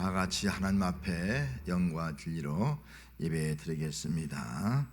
다 같이 하나님 앞에 영과 진리로 예배 드리겠습니다.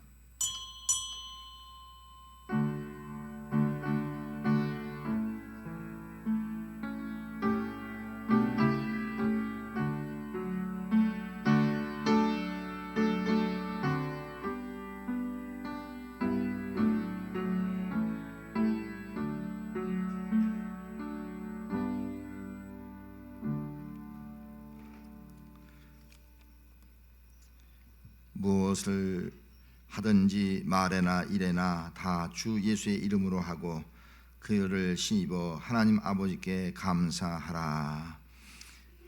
무엇을 하든지 말에나 일에나 다 주 예수의 이름으로 하고 그를 힘입어 하나님 아버지께 감사하라.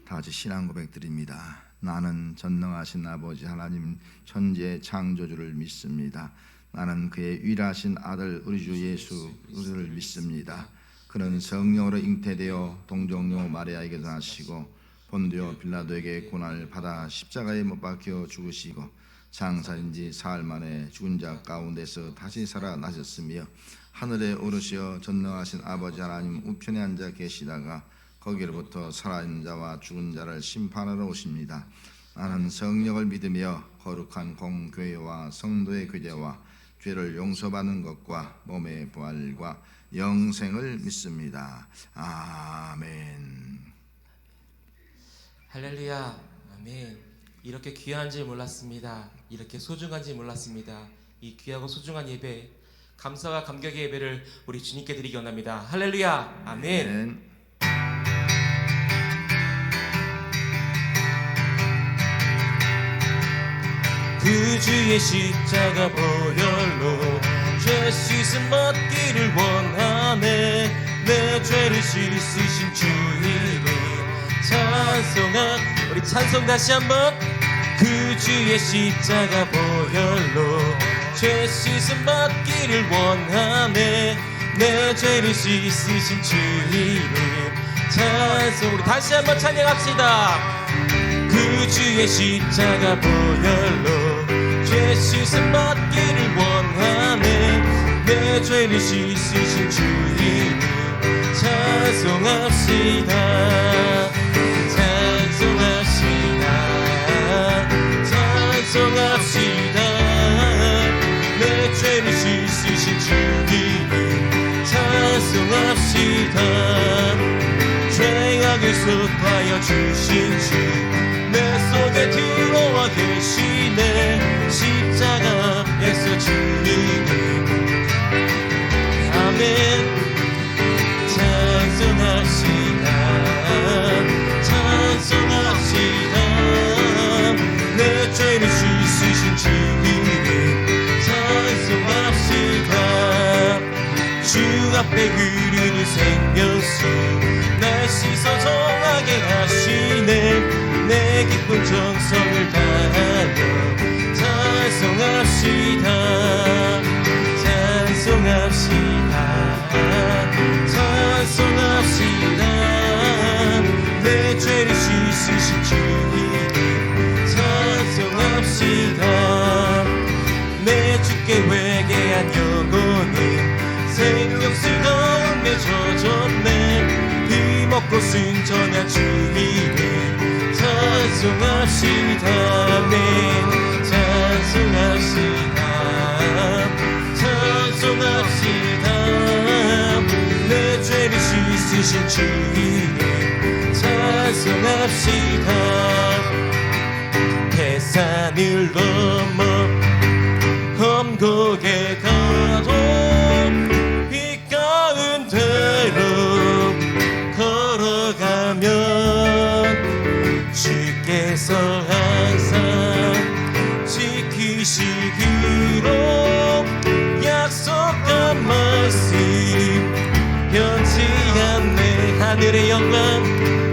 다 같이 신앙 고백 드립니다. 나는 전능하신 아버지 하나님 천지의 창조주를 믿습니다. 나는 그의 위대하신 아들 우리 주 예수를 믿습니다. 그는 성령으로 잉태되어 동정녀 마리아에게 나시고 본디오 빌라도에게 고난을 받아 십자가에 못 박혀 죽으시고 장사인 지 사흘 만에 죽은 자 가운데서 다시 살아나셨으며 하늘에 오르시어 전능하신 아버지 하나님 우편에 앉아 계시다가 거기로부터 살아있는 자와 죽은 자를 심판하러 오십니다. 나는 성령을 믿으며 거룩한 공교회와 성도의 교제와 죄를 용서받는 것과 몸의 부활과 영생을 믿습니다. 아멘. 할렐루야. 아멘. 이렇게 귀한지 몰랐습니다. 이렇게 소중한지 몰랐습니다. 이 귀하고 소중한 예배, 감사와 감격의 예배를 우리 주님께 드리기 원합니다. 할렐루야. 아멘. 그 주의 십자가 보혈로 죄 씻음 얻기를 원하네. 내 죄를 씻으신 주 이름 찬송하. 우리 찬송 다시 한번. 그 주의 십자가 보혈로 죄 씻음 받기를 원하네. 내 죄를 씻으신 주 이름 찬송. 우리 다시 한번 찬양합시다. 그 주의 십자가 보혈로 죄 씻음 받기를 원하네. 내 죄를 씻으신 주 이름 찬송합시다. 찬송합시다. 내 죄를 씻으신 주 이름 찬송합시다. 죄악을 속하여 주신 주 내 속에 들어와 계시네. 십자가 앞에서 주님 아멘. 찬송합시다. 찬송합시다. 내 죄를 씻으신 주 이름 찬송합시다. 주 앞에 흐르는 생명수 날 씻어 정하게 하시네. 내 기쁜 정성을 다하여 찬송합시다. 찬송합시다. 찬송합시다. 내 죄를 씻으신 주 이름 찬송합시다. 내 주께 회개한 영혼은 생명수 가운데 젖었네. 피 먹고 순전한 주 이름 찬송합시다. 아멘. 찬송합시다. 찬송합시다. 내 죄를 씻으신 주 이름 찬송합시다. 태산을 넘어 험곡에 가도 비 가운데로 걸어가면 주께서 항상 지키시기로 약속한 말씀 변치 않네. 하늘의 영광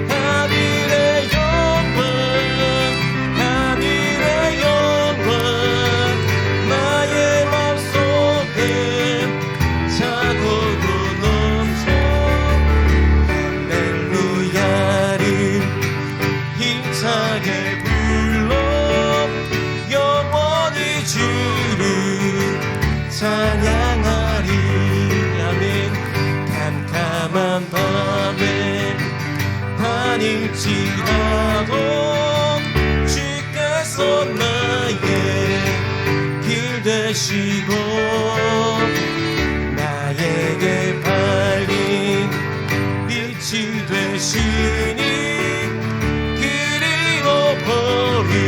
하늘의 영광 하늘의 영광 나의 맘속에 차고도 넘쳐 할렐루야를 힘차게 불러 영원히 주를 찬양하리. 아멘. 캄캄한 밤에 다닐지라도 되시고 나에게 밝은 빛이 되시니 그리고 버린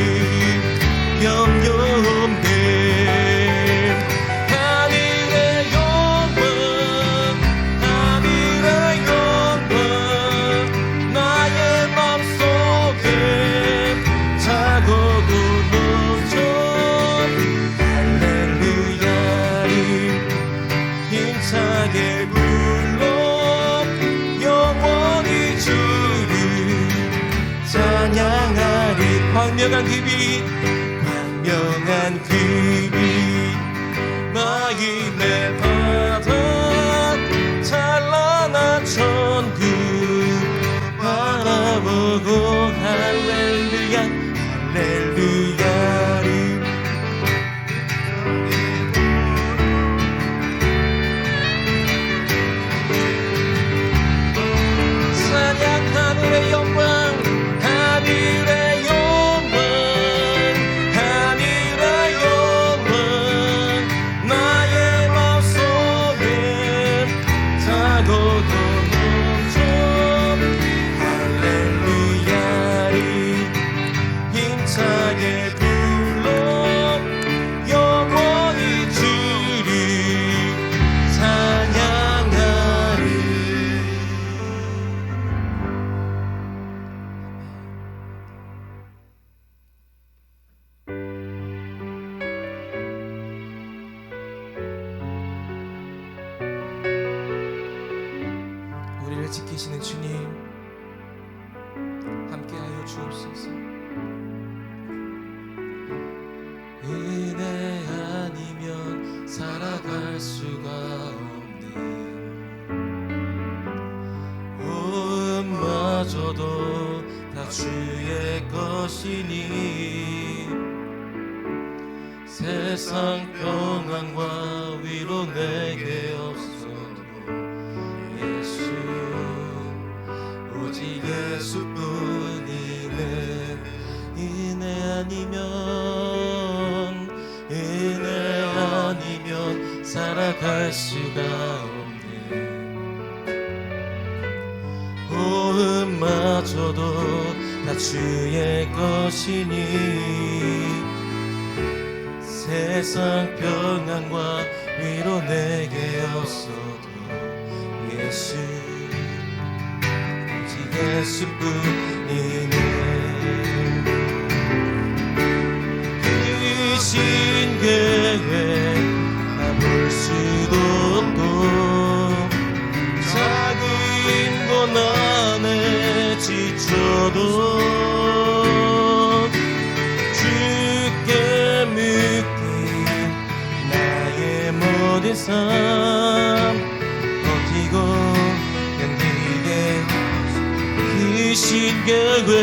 염려없네. 하늘의 영광 하늘의 영광 나의 맘속에 차고도 넘쳐 할렐루야를 힘차게 불러 영원히 주를 찬양하리. 광명한 그 빛 광명한 그 빛 마임의 바다 찬란한 천국 바라보고 할렐루야 할렐루야를 찬양. 하늘의 영광 하늘의 영광 하늘의 영광 나의 맘속에 타고도 넘쳐 할렐루야를 힘차게 불러 영원히 주를 찬양하리. 우리를 지키시는 주님 함께하여 주옵소서. 은혜 아니면 살아갈 수가 없네. 마저도 다 주의 것이니 세상 평안과 위로 내게 없어도 예수 오직 예수뿐이네. 은혜 아니면 살아갈 수가 없네. 호흡마저도 다 주의 것이니 세상 평안과 위로 내게 없어도 예수 오직 예수뿐이네. 크신 계획 다 볼 수도 없고 작은 고난에 지쳐도 주께 묶인 나의 모든 삶 버티고 견디게 크신 계획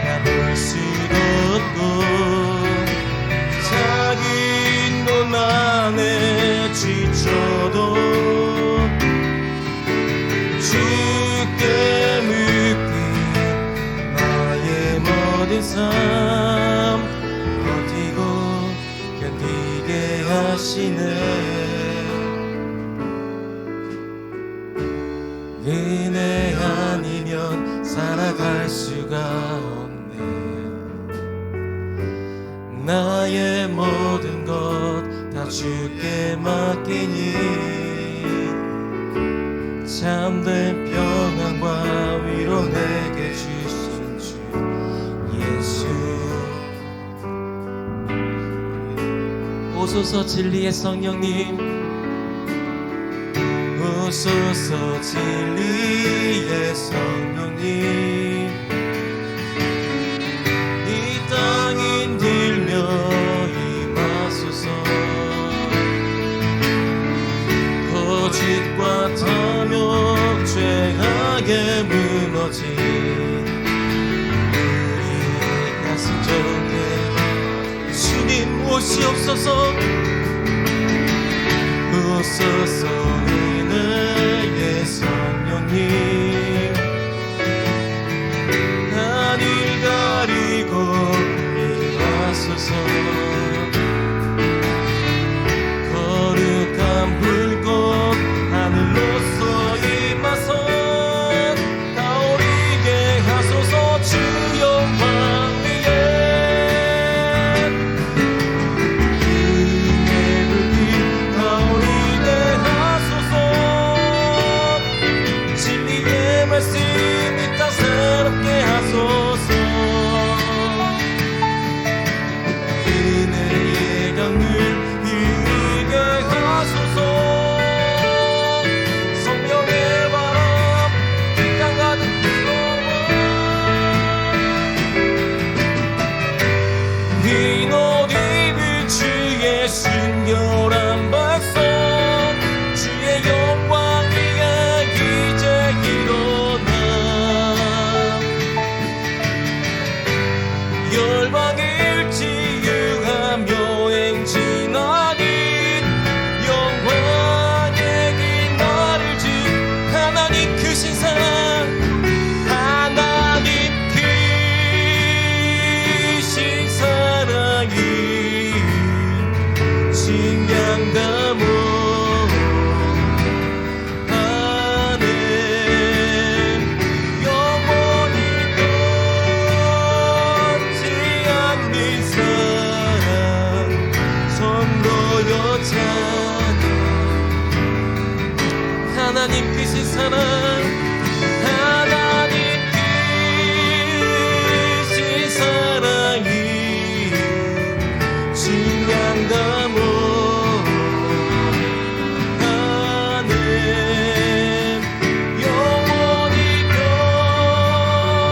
다 볼 수도 없고 작은 고난에 지쳐도 주께 묶인 나의 모든 삶 버티고 견디게 하시네. 은혜 아니면 살아갈 수가 없네. 나의 모든 것 다 주께 맡기니 참된 평안과 위로 내게 주신 주 예수. 오소서 진리의 성령님 오소서 진리의 성령님 이 땅 인들며 임하소서. 거짓과 탐욕 죄악에 무너진 우리 가슴 속에 주님 오시옵소서. 오소서 은혜의 성령님 하늘 가리고 말씀이 따사롭게 하소서. 은혜의 강을 흐르게 하소서. 성령의 바람 땅 가득 불어와 흰 옷 입은 주의 순결한 백성 주의 영광 위에 이제 일어나 열방을 치유하며 행진하니 영광의 길 나를 주 하나님 크신 사랑 하나님 크신 사랑이 진양 담아 하늘 영원히 변치 않는 사랑 선로였잖아. 하나님 크신 사랑 하나님 크신 사랑이 진양 담아 하늘 영원히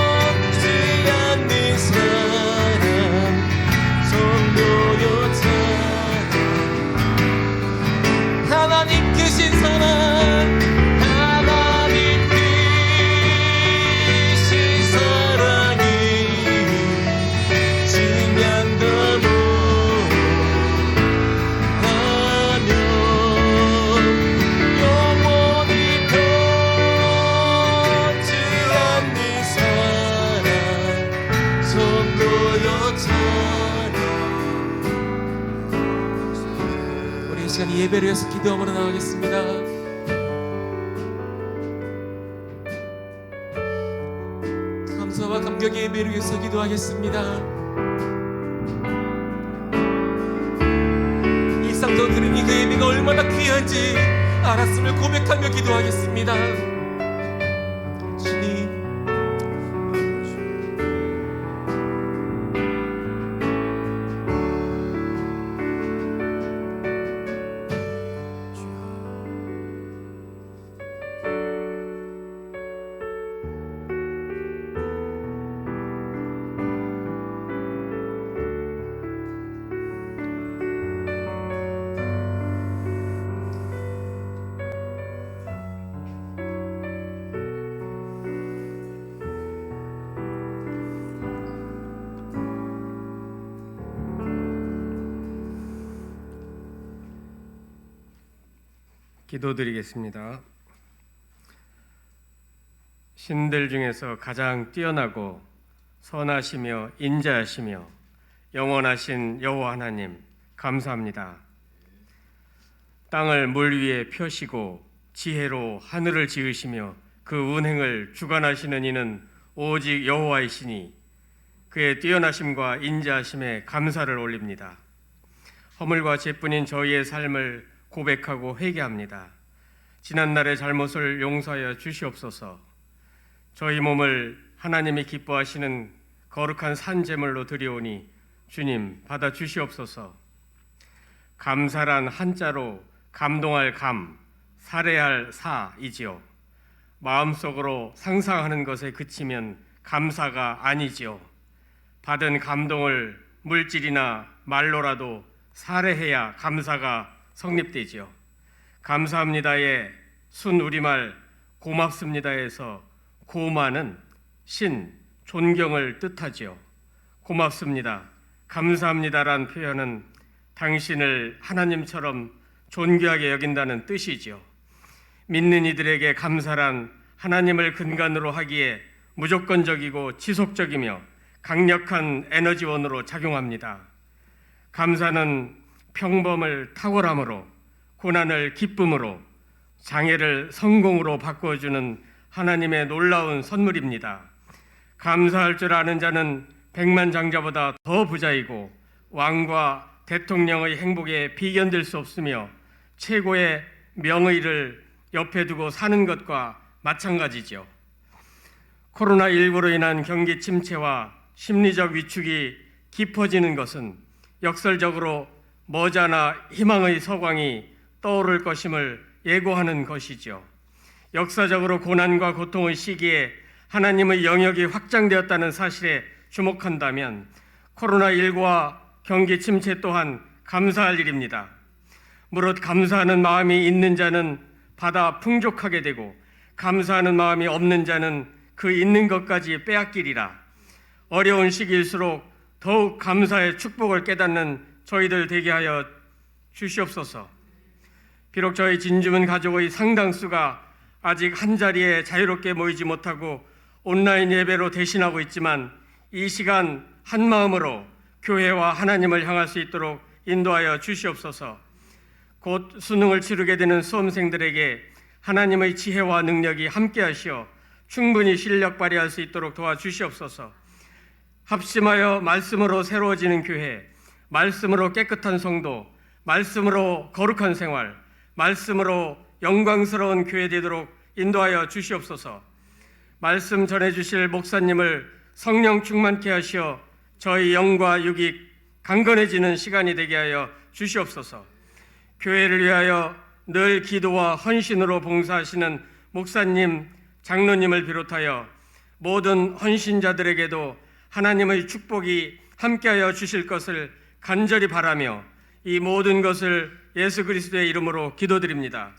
변치 않는 사랑 선로였잖아. 하나님 크신 사랑 하나님 크신 사랑이 진양 담아 하며 영원히 변치 않는 사랑 선로였잖아. 우리 이 시간 예배를 위해서 기도함으로 나가겠습니다. 감사와 감격의 예배를 위해서 기도하겠습니다. 일상적으로 드리는 그 예배가 얼마나 귀한지 알았음을 고백하며 기도하겠습니다. 주님, 기도드리겠습니다. 신들 중에서 가장 뛰어나고 선하시며 인자하시며 영원하신 여호와 하나님 감사합니다. 땅을 물 위에 펴시고 지혜로 하늘을 지으시며 그 운행을 주관하시는 이는 오직 여호와이시니 그의 뛰어나심과 인자하심에 감사를 올립니다. 허물과 죄뿐인 저희의 삶을 고백하고 회개합니다. 지난날의 잘못을 용서하여 주시옵소서. 저희 몸을 하나님이 기뻐하시는 거룩한 산제물로 드리오니 주님 받아 주시옵소서. 감사란 한자로 감동할 감, 살해할 사이지요. 마음속으로 상상하는 것에 그치면 감사가 아니지요. 받은 감동을 물질이나 말로라도 살해해야 감사가 성립되지요. 감사합니다의 순 우리말 고맙습니다에서 고마는 신, 존경을 뜻하지요. 고맙습니다, 감사합니다란 표현은 당신을 하나님처럼 존귀하게 여긴다는 뜻이지요. 믿는 이들에게 감사란 하나님을 근간으로 하기에 무조건적이고 지속적이며 강력한 에너지원으로 작용합니다. 감사는 평범을 탁월함으로, 고난을 기쁨으로, 장애를 성공으로 바꾸어주는 하나님의 놀라운 선물입니다. 감사할 줄 아는 자는 백만장자보다 더 부자이고 왕과 대통령의 행복에 비견될 수 없으며 최고의 명의를 옆에 두고 사는 것과 마찬가지죠. 코로나19로 인한 경기 침체와 심리적 위축이 깊어지는 것은 역설적으로 머지않아 희망의 서광이 떠오를 것임을 예고하는 것이죠. 역사적으로 고난과 고통의 시기에 하나님의 영역이 확장되었다는 사실에 주목한다면 코로나19와 경기 침체 또한 감사할 일입니다. 무릇 감사하는 마음이 있는 자는 받아 풍족하게 되고 감사하는 마음이 없는 자는 그 있는 것까지 빼앗기리라. 어려운 시기일수록 더욱 감사의 축복을 깨닫는 저희들 되게 하여 주시옵소서. 비록 저희 진주문 가족의 상당수가 아직 한자리에 자유롭게 모이지 못하고 온라인 예배로 대신하고 있지만 이 시간 한마음으로 교회와 하나님을 향할 수 있도록 인도하여 주시옵소서. 곧 수능을 치르게 되는 수험생들에게 하나님의 지혜와 능력이 함께하시어 충분히 실력 발휘할 수 있도록 도와주시옵소서. 합심하여 말씀으로 새로워지는 교회, 말씀으로 깨끗한 성도, 말씀으로 거룩한 생활, 말씀으로 영광스러운 교회 되도록 인도하여 주시옵소서. 말씀 전해주실 목사님을 성령 충만케 하시어 저희 영과 육이 강건해지는 시간이 되게 하여 주시옵소서. 교회를 위하여 늘 기도와 헌신으로 봉사하시는 목사님, 장로님을 비롯하여 모든 헌신자들에게도 하나님의 축복이 함께하여 주실 것을 간절히 바라며 이 모든 것을 예수 그리스도의 이름으로 기도드립니다.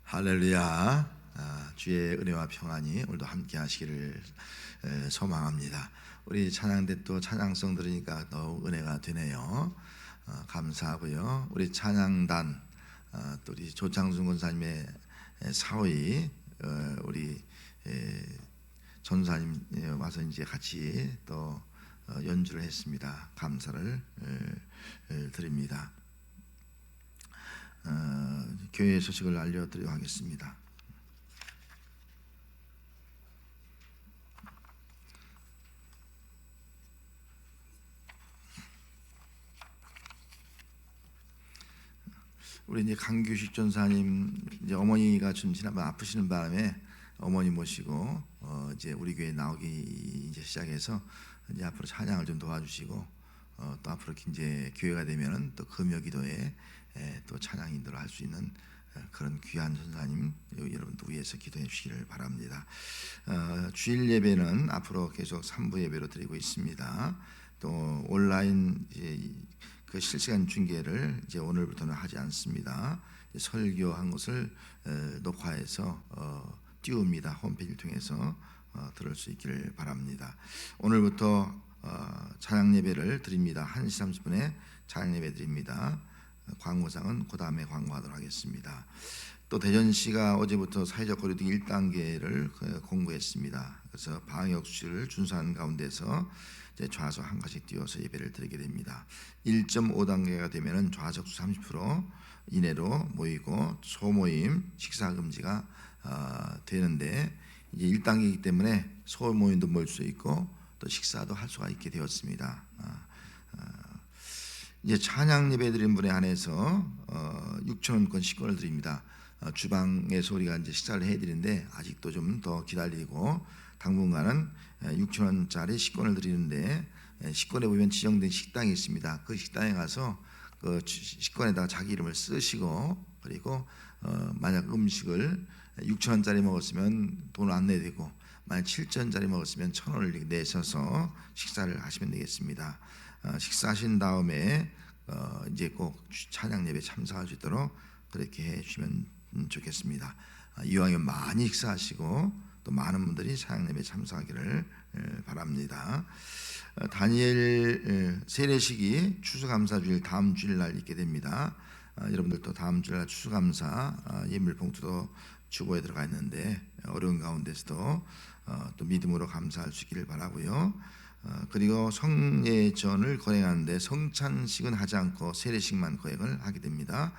할렐루야. 주의 은혜와 평안이 오늘도 함께 하시기를 소망합니다. 우리 찬양대 또 찬양성 들으니까 더욱 은혜가 되네요. 감사하고요. 우리 찬양단 또 우리 조창순 권사님의 사위 우리 전사님 와서 이제 같이 또 연주를 했습니다. 감사를 드립니다. 교회 소식을 알려드리도록 하겠습니다. 우리 이제 강규식 전사님 이제 어머니가 좀 지난번 아프시는 바람에 어머니 모시고 이제 우리 교회 나오기 이제 시작해서 이제 앞으로 찬양을 좀 도와주시고 또 앞으로 이제 교회가 되면은 또 금요기도에 또 찬양 인도를 할 수 있는 그런 귀한 전사님 여러분도 위해서 기도해 주시기를 바랍니다. 주일 예배는 앞으로 계속 3부 예배로 드리고 있습니다. 또 온라인 그 실시간 중계를 이제 오늘부터는 하지 않습니다. 설교한 것을 녹화해서 띄웁니다. 홈페이지를 통해서 들을 수 있기를 바랍니다. 오늘부터 찬양 예배를 드립니다. 1시 30분에 찬양 예배 드립니다. 광고상은 그 다음에 광고하도록 하겠습니다. 또 대전시가 어제부터 사회적 거리두기 1단계를 공고했습니다. 그래서 방역 수칙을 준수한 가운데서 이제 좌석 한 가지 띄워서 예배를 드리게 됩니다. 1.5단계가 되면은 좌석 수 30% 이내로 모이고 소모임, 식사 금지가 되는데 이제 1단계이기 때문에 소모임도 모일 수 있고 또 식사도 할 수가 있게 되었습니다. 이제 찬양 예배 드린 분에 한해서 6,000원권 식권을 드립니다. 주방에서 우리가 이제 식사를 해드리는데 아직도 좀 더 기다리고 당분간은 6,000원짜리 식권을 드리는데 식권에 보면 지정된 식당이 있습니다. 그 식당에 가서 그 식권에다가 자기 이름을 쓰시고 그리고 만약 음식을 6,000원짜리 먹었으면 돈을 안 내야 되고 만약 7,000원짜리 먹었으면 1,000원을 내셔서 식사를 하시면 되겠습니다. 식사하신 다음에 이제 꼭 찬양 예배 참석할 수 있도록 그렇게 해주시면 좋겠습니다. 이왕이면 많이 식사하시고 또 많은 분들이 사역 예배에 참석하기를 바랍니다. 다니엘 세례식이 추수감사주일 다음 주일 날 있게 됩니다. 여러분들도 다음 주일 날 추수감사 예물 봉투도 주보에 들어가 있는데 어려운 가운데서도 또 믿음으로 감사할 수 있기를 바라고요. 그리고 성례전을 거행하는데 성찬식은 하지 않고 세례식만 거행을 하게 됩니다.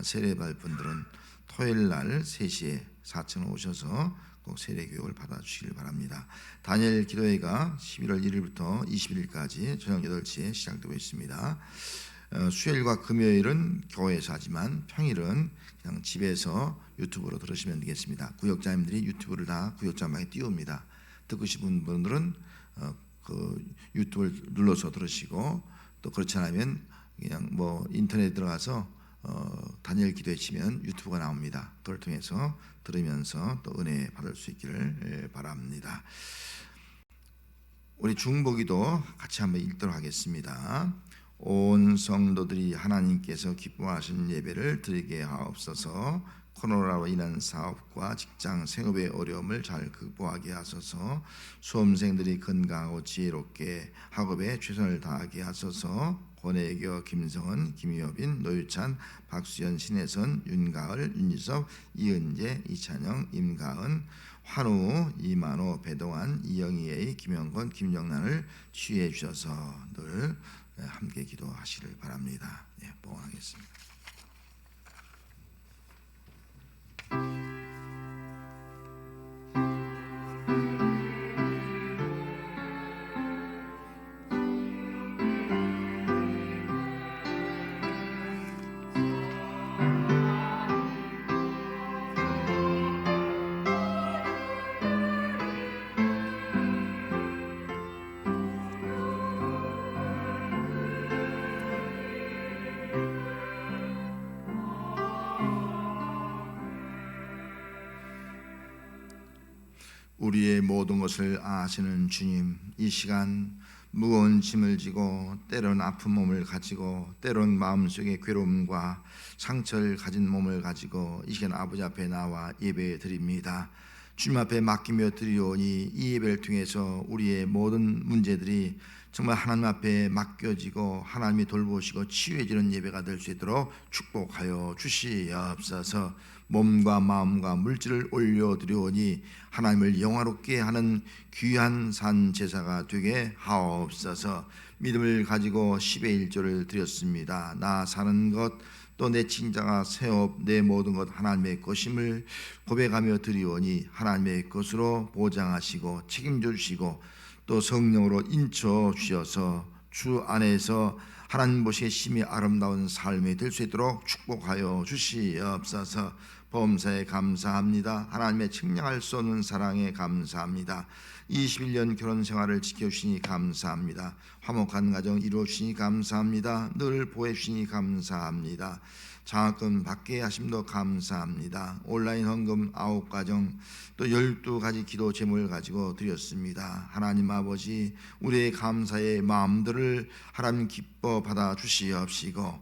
세례받을 분들은 토요일 날 3시에 4층에 오셔서 꼭 세례 교육을 받아주시길 바랍니다. 다니엘 기도회가 11월 1일부터 20일까지 저녁 8시에 시작되고 있습니다. 수요일과 금요일은 교회에서 하지만 평일은 그냥 집에서 유튜브로 들으시면 되겠습니다. 구역자님들이 유튜브를 다 구역자방에 띄웁니다. 듣고 싶은 분들은 그 유튜브를 눌러서 들으시고, 또 그렇지 않으면 그냥 뭐 인터넷에 들어가서 다니엘 기도회 치면 유튜브가 나옵니다. 그걸 통해서 들으면서 또 은혜 받을 수 있기를 바랍니다. 우리 중보기도 같이 한번 읽도록 하겠습니다. 온 성도들이 하나님께서 기뻐하시는 예배를 드리게 하옵소서. 코로나로 인한 사업과 직장 생업의 어려움을 잘 극복하게 하소서. 수험생들이 건강하고 지혜롭게 학업에 최선을 다하게 하소서. 권혜교, 김성은, 김효빈, 노유찬, 박수현, 신혜선, 윤가을, 윤희섭, 이은재, 이찬영, 임가은, 환우, 이만호, 배동환, 이영희의, 김영건, 김영란을 취해 주셔서 늘 함께 기도하시길 바랍니다. 봉헌하겠습니다. 우리의 모든 것을 아시는 주님, 이 시간 무거운 짐을 지고 때론 아픈 몸을 가지고 때론 마음속에 괴로움과 상처를 가진 몸을 가지고 이 시간 아버지 앞에 나와 예배 드립니다. 주님 앞에 맡기며 드리오니 이 예배를 통해서 우리의 모든 문제들이 정말 하나님 앞에 맡겨지고 하나님이 돌보시고 치유해지는 예배가 될 수 있도록 축복하여 주시옵소서. 몸과 마음과 물질을 올려드리오니 하나님을 영화롭게 하는 귀한 산 제사가 되게 하옵소서. 믿음을 가지고 10의 1조를 드렸습니다. 나 사는 것 또 내 친자가 세업 내 모든 것 하나님의 것임을 고백하며 드리오니 하나님의 것으로 보장하시고 책임져 주시고 또 성령으로 인쳐 주셔서 주 안에서 하나님 보시기에 심히 아름다운 삶이 될 수 있도록 축복하여 주시옵소서. 범사에 감사합니다. 하나님의 측량할 수 없는 사랑에 감사합니다. 21년 결혼 생활을 지켜주시니 감사합니다. 화목한 가정 이루어주시니 감사합니다. 늘 보호해주시니 감사합니다. 장학금 받게 하심도 감사합니다. 온라인 헌금 9가정 또 12가지 기도 제목을 가지고 드렸습니다. 하나님 아버지, 우리의 감사의 마음들을 하나님 기뻐 받아 주시옵시고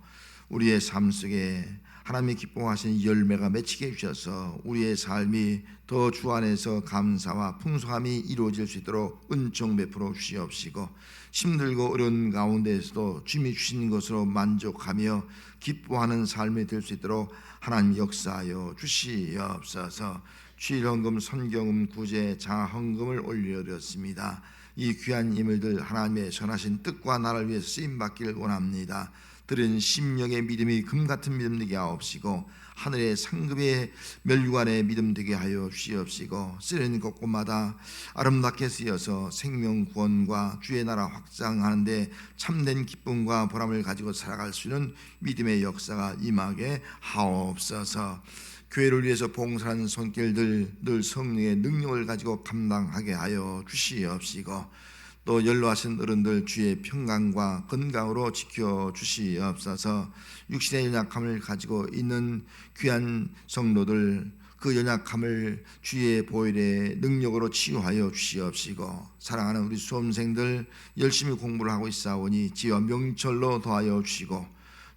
우리의 삶 속에 하나님이 기뻐하시는 열매가 맺히게 해주셔서 우리의 삶이 더 주 안에서 감사와 풍성함이 이루어질 수 있도록 은총 베풀어 주시옵시고 힘들고 어려운 가운데에서도 주님이 주신 것으로 만족하며 기뻐하는 삶이 될 수 있도록 하나님 역사하여 주시옵소서. 주일헌금, 선경금, 구제, 장학헌금을 올려드렸습니다. 이 귀한 인물들 하나님의 선하신 뜻과 나를 위해서 쓰임받기를 원합니다. 들은 심령의 믿음이 금같은 믿음 되게 하옵시고 하늘의 상급의 멸류관의 믿음 되게 하여 주시옵시고 쓰려는 곳곳마다 아름답게 쓰여서 생명 구원과 주의 나라 확장하는데 참된 기쁨과 보람을 가지고 살아갈 수 있는 믿음의 역사가 임하게 하옵소서. 교회를 위해서 봉사하는 손길들 늘 성령의 능력을 가지고 감당하게 하여 주시옵시고 또 연로하신 어른들 주의 평강과 건강으로 지켜주시옵소서. 육신의 연약함을 가지고 있는 귀한 성도들 그 연약함을 주의 보혈의 능력으로 치유하여 주시옵시고 사랑하는 우리 수험생들 열심히 공부를 하고 있사오니 지와 명철로 더하여 주시고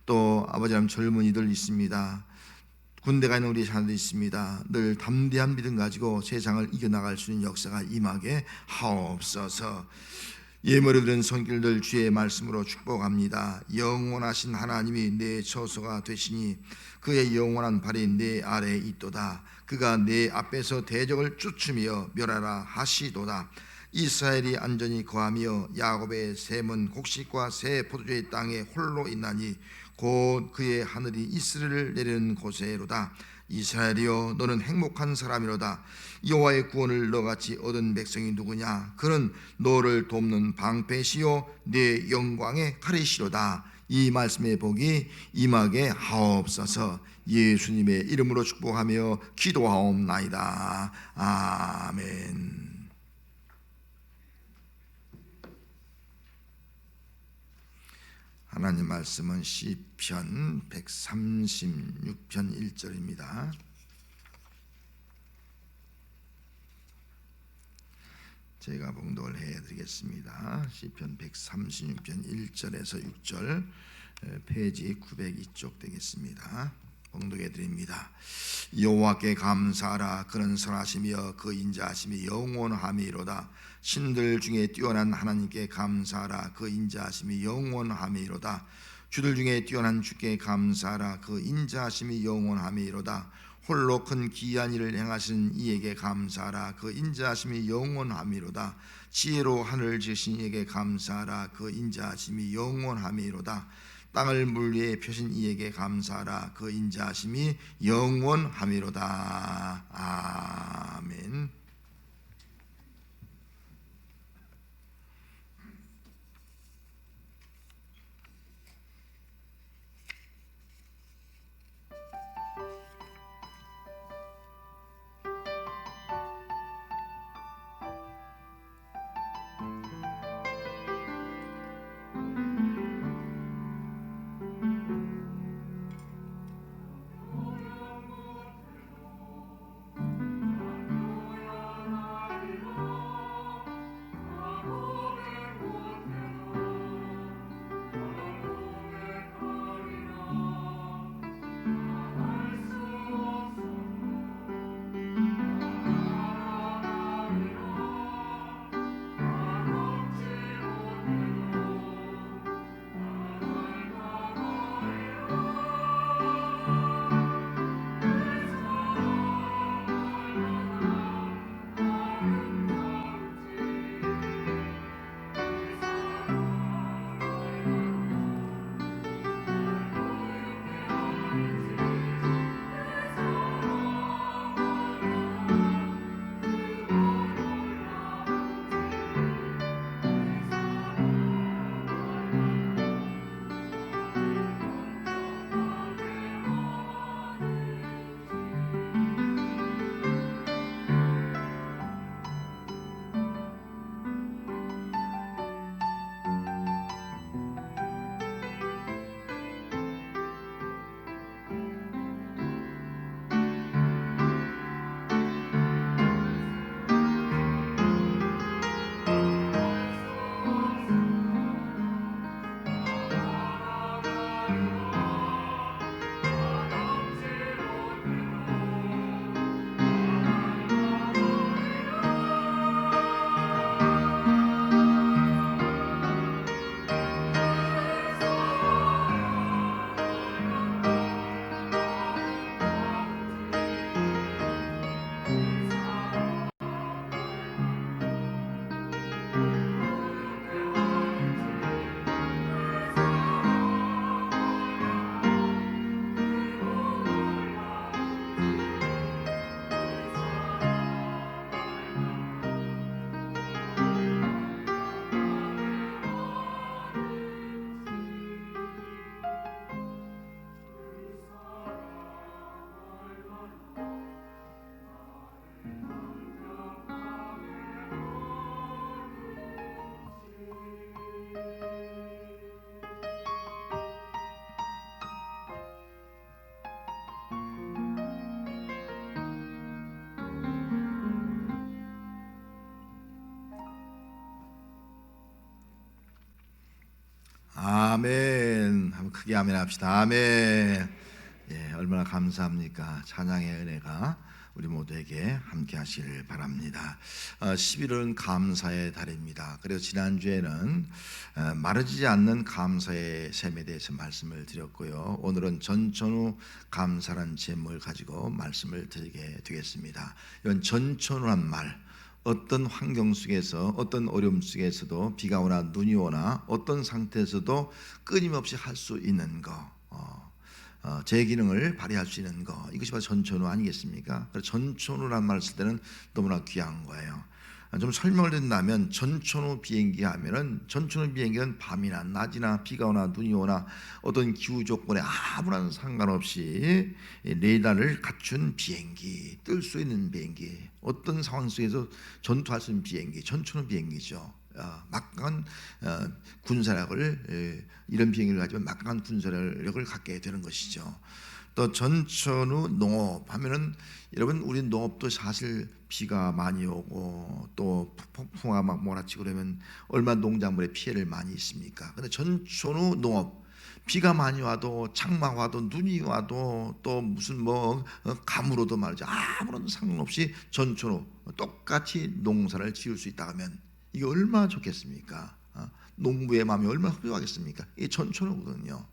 또 아버지 하나님 젊은이들 있습니다. 군대가 있는 우리 자녀도 있습니다. 늘 담대한 믿음 가지고 세상을 이겨나갈 수 있는 역사가 임하게 하옵소서. 예물을 드린 손길들 주의 말씀으로 축복합니다. 영원하신 하나님이 내 처소가 되시니 그의 영원한 발이 내 아래에 있도다. 그가 내 앞에서 대적을 쫓으며 멸하라 하시도다. 이스라엘이 안전히 거하며 야곱의 샘은 곡식과 새 포도주의 땅에 홀로 있나니 곧 그의 하늘이 이스라엘을 내리는 곳에로다. 이스라엘이여 너는 행복한 사람이로다. 여호와의 구원을 너같이 얻은 백성이 누구냐? 그는 너를 돕는 방패시요 내 영광의 칼이시로다. 이 말씀의 복이 임하게 하옵소서. 예수님의 이름으로 축복하며 기도하옵나이다. 아멘. 하나님 말씀은 시편 136편 1절입니다. 제가 봉독을 해드리겠습니다. 시편 136편 1절에서 6절, 페이지 902쪽 되겠습니다. 봉독해드립니다. 여호와께 감사하라. 그는 선하시며 그 인자하심이 영원함이로다. 신들 중에 뛰어난 하나님께 감사하라. 그 인자하심이 영원함이로다. 주들 중에 뛰어난 주께 감사하라. 그 인자하심이 영원함이로다. 홀로 큰 기이한 일을 행하신 이에게 감사하라. 그 인자하심이 영원함이로다. 지혜로 하늘을 지으신 이에게 감사하라. 그 인자하심이 영원함이로다. 땅을 물 위에 펴신 이에게 감사하라. 그 인자하심이 영원함이로다. 아멘. 아멘. 한번 크게 아멘 합시다. 아멘. 얼마나 감사합니까? 찬양의 은혜가 우리 모두에게 함께 하시길 바랍니다. 11월은 감사의 달입니다. 그래서 지난주에는 마르지 않는 감사의 셈에 대해서 말씀을 드렸고요. 오늘은 전천후 감사란 제목을 가지고 말씀을 드리게 되겠습니다. 이런 전천후란 말, 어떤 환경 속에서 어떤 어려움 속에서도 비가 오나 눈이 오나 어떤 상태에서도 끊임없이 할 수 있는 거, 제 기능을 발휘할 수 있는 거, 이것이 바로 전천후 아니겠습니까? 그래서 전천후란 말을 쓸 때는 너무나 귀한 거예요. 좀 설명을 드린다면 전천후 비행기 하면은 전천후 비행기는 밤이나 낮이나 비가 오나 눈이 오나 어떤 기후 조건에 아무런 상관없이 레이더를 갖춘 비행기, 뜰 수 있는 비행기, 어떤 상황 속에서 전투할 수 있는 비행기, 전천후 비행기죠. 막강한 군사력을, 이런 비행기를 가지면 막강한 군사력을 갖게 되는 것이죠. 또 전천후 농업 하면은 여러분, 우리 농업도 사실 비가 많이 오고 또 폭풍우가 막 몰아치고 그러면 얼마나 농작물에 피해를 많이 있습니까? 근데 전천후 농업, 비가 많이 와도 장마가 와도 눈이 와도 또 무슨 가물어도 말이죠, 아무런 상관없이 전천후 똑같이 농사를 지을 수 있다 하면 이게 얼마나 좋겠습니까? 농부의 마음이 얼마나 흡족하겠습니까? 이게 전천후거든요.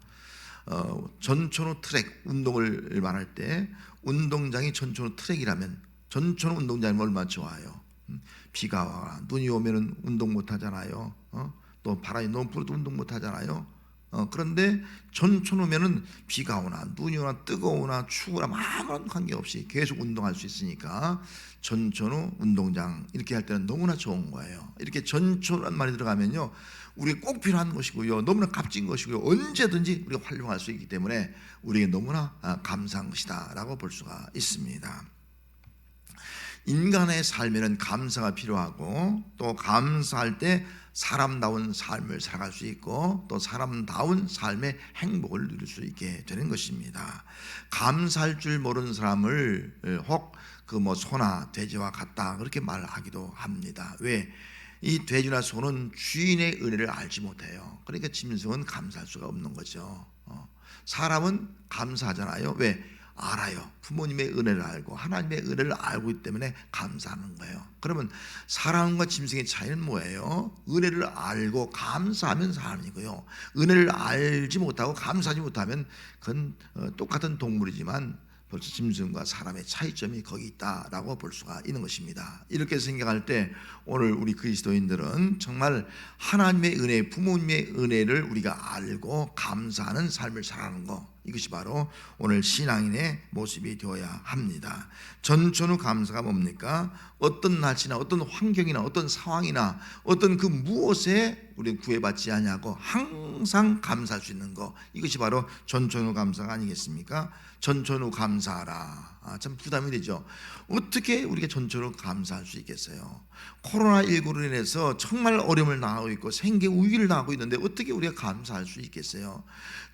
전천후 트랙 운동을 말할 때 운동장이 전천후 트랙이라면 전천후 운동장이 얼마나 좋아요. 비가 와 눈이 오면은 운동 못 하잖아요. 또 바람이 너무 불어도 운동 못 하잖아요. 그런데 전천후면은 비가 오나 눈이 오나 뜨거우나 추우나 아무런 관계없이 계속 운동할 수 있으니까 전천후 운동장 이렇게 할 때는 너무나 좋은 거예요. 이렇게 전천후란 말이 들어가면요, 우리가 꼭 필요한 것이고요, 너무나 값진 것이고요, 언제든지 우리가 활용할 수 있기 때문에 우리에게 너무나 감사한 것이다라고 볼 수가 있습니다. 인간의 삶에는 감사가 필요하고 또 감사할 때 사람다운 삶을 살아갈 수 있고 또 사람다운 삶의 행복을 누릴 수 있게 되는 것입니다. 감사할 줄 모르는 사람을 혹 소나 돼지와 같다 그렇게 말하기도 합니다. 왜? 이 돼지나 소는 주인의 은혜를 알지 못해요. 그러니까 짐승은 감사할 수가 없는 거죠. 사람은 감사하잖아요. 왜? 알아요. 부모님의 은혜를 알고 하나님의 은혜를 알고 있기 때문에 감사하는 거예요. 그러면 사람과 짐승의 차이는 뭐예요? 은혜를 알고 감사하면 사람이고요, 은혜를 알지 못하고 감사하지 못하면 그건 똑같은 동물이지만 벌써 짐승과 사람의 차이점이 거기 있다라고 볼 수가 있는 것입니다. 이렇게 생각할 때 오늘 우리 그리스도인들은 정말 하나님의 은혜, 부모님의 은혜를 우리가 알고 감사하는 삶을 살아가는 것, 이것이 바로 오늘 신앙인의 모습이 되어야 합니다. 전천후 감사가 뭡니까? 어떤 날씨나 어떤 환경이나 어떤 상황이나 어떤 그 무엇에 우리는 구애받지 않냐고 항상 감사할 수 있는 것, 이것이 바로 전천후 감사가 아니겠습니까? 전천후 감사하라. 참 부담이 되죠. 어떻게 우리가 전천후 감사할 수 있겠어요? 코로나19로 인해서 정말 어려움을 당하고 있고 생계 위기를 당하고 있는데 어떻게 우리가 감사할 수 있겠어요?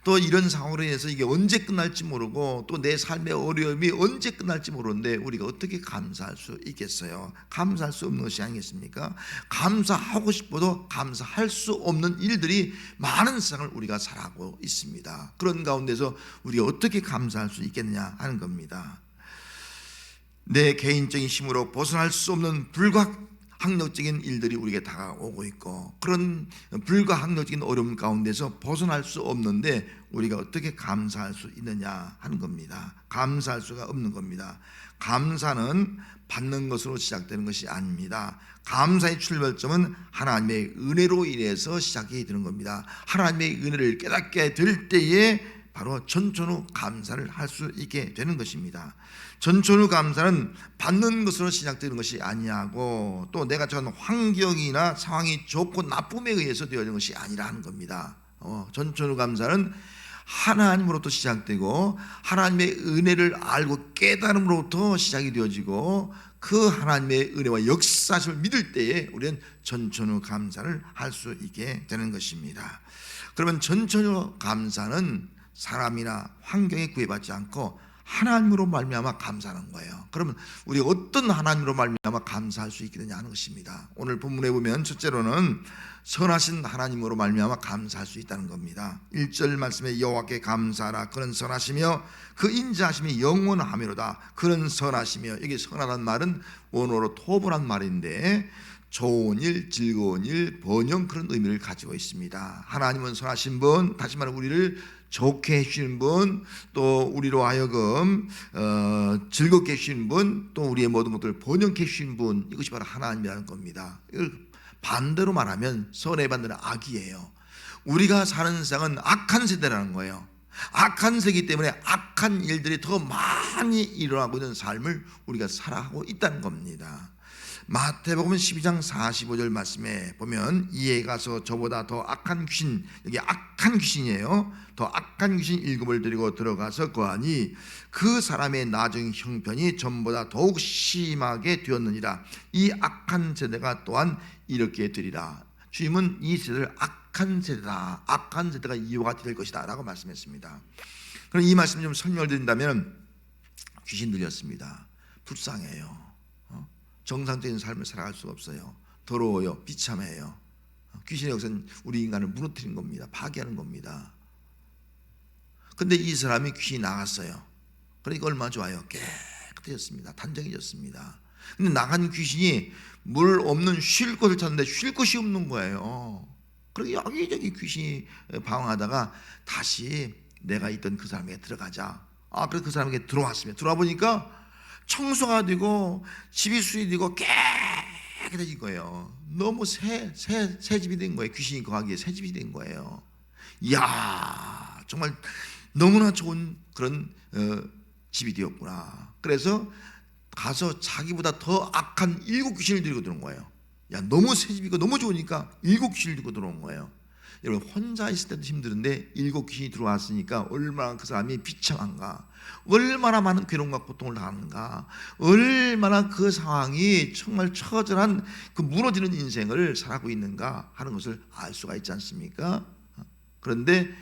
또 이런 상황으로 인해서 이게 언제 끝날지 모르고 또 내 삶의 어려움이 언제 끝날지 모르는데 우리가 어떻게 감사할 수 있겠어요? 감사할 수 없는 것이 아니겠습니까? 감사하고 싶어도 감사할 수 없는 일들이 많은 세상을 우리가 살아가고 있습니다. 그런 가운데서 우리가 어떻게 감사할 수 있겠느냐 하는 겁니다. 내 개인적인 힘으로 벗어날 수 없는 불가항력적인 일들이 우리에게 다가오고 있고, 그런 불가항력적인 어려움 가운데서 벗어날 수 없는데 우리가 어떻게 감사할 수 있느냐 하는 겁니다. 감사할 수가 없는 겁니다. 감사는 받는 것으로 시작되는 것이 아닙니다. 감사의 출발점은 하나님의 은혜로 인해서 시작이 되는 겁니다. 하나님의 은혜를 깨닫게 될 때에 바로 전천후 감사를 할 수 있게 되는 것입니다. 전천후 감사는 받는 것으로 시작되는 것이 아니하고 또 내가 처한 환경이나 상황이 좋고 나쁨에 의해서 되어지는 것이 아니라 하는 겁니다. 전천후 감사는 하나님으로부터 시작되고 하나님의 은혜를 알고 깨달음으로부터 시작이 되어지고 그 하나님의 은혜와 역사심을 믿을 때에 우리는 전천후 감사를 할 수 있게 되는 것입니다. 그러면 전천후 감사는 사람이나 환경에 구애받지 않고 하나님으로 말미암아 감사하는 거예요. 그러면 우리 어떤 하나님으로 말미암아 감사할 수 있겠느냐 하는 것입니다. 오늘 본문에 보면 첫째로는 선하신 하나님으로 말미암아 감사할 수 있다는 겁니다. 1절 말씀에 여호와께 감사하라. 그는 선하시며 그 인자하심이 영원하미로다. 그는 선하시며, 여기 선하다는 말은 원어로 토브란 말인데 좋은 일, 즐거운 일, 번영, 그런 의미를 가지고 있습니다. 하나님은 선하신 분, 다시 말해 우리를 좋게 해주시는 분, 또 우리로 하여금 즐겁게 해주시는 분, 또 우리의 모든 것들을 번영케 해주시는 분, 이것이 바로 하나님이라는 겁니다. 이걸 반대로 말하면 선의 반대는 악이에요. 우리가 사는 세상은 악한 세대라는 거예요. 악한 세기 때문에 악한 일들이 더 많이 일어나고 있는 삶을 우리가 살아가고 있다는 겁니다. 마태복음 12장 45절 말씀에 보면 이에 가서 저보다 더 악한 귀신, 여기 악한 귀신이에요. 더 악한 귀신 7을 데리고 들어가서 거하니 그 사람의 나중 형편이 전보다 더욱 심하게 되었느니라. 이 악한 세대가 또한 이렇게 되리라. 주님은 이 세대를 악한 세대다, 악한 세대가 이유가 될 것이다 라고 말씀했습니다. 그럼 이 말씀 좀 설명을 드린다면, 귀신 들렸습니다. 불쌍해요. 정상적인 삶을 살아갈 수가 없어요. 더러워요. 비참해요. 귀신의 역사는 우리 인간을 무너뜨린 겁니다. 파괴하는 겁니다. 근데 이 사람이 귀신이 나갔어요. 그러니까 얼마나 좋아요. 깨끗해졌습니다. 단정해졌습니다. 근데 나간 귀신이 물 없는 쉴 곳을 찾는데 쉴 곳이 없는 거예요. 그리고 여기저기 귀신이 방황하다가 다시 내가 있던 그 사람에게 들어가자. 그래서 그 사람에게 들어왔습니다. 들어와 보니까 청소가 되고 집이 수리되고 깨끗해진 거예요. 너무 새 집이 된 거예요. 귀신이 거하기에 새 집이 된 거예요. 이야, 정말 너무나 좋은 그런 집이 되었구나. 그래서 가서 자기보다 더 악한 7 귀신을 데리고 들어온 거예요. 야, 너무 새 집이고 너무 좋으니까 7 귀신을 데리고 들어온 거예요. 여러분, 혼자 있을 때도 힘드는데 7 귀신이 들어왔으니까 얼마나 그 사람이 비참한가, 얼마나 많은 괴로움과 고통을 당하는가, 얼마나 그 상황이 정말 처절한 그 무너지는 인생을 살아가고 있는가 하는 것을 알 수가 있지 않습니까? 그런데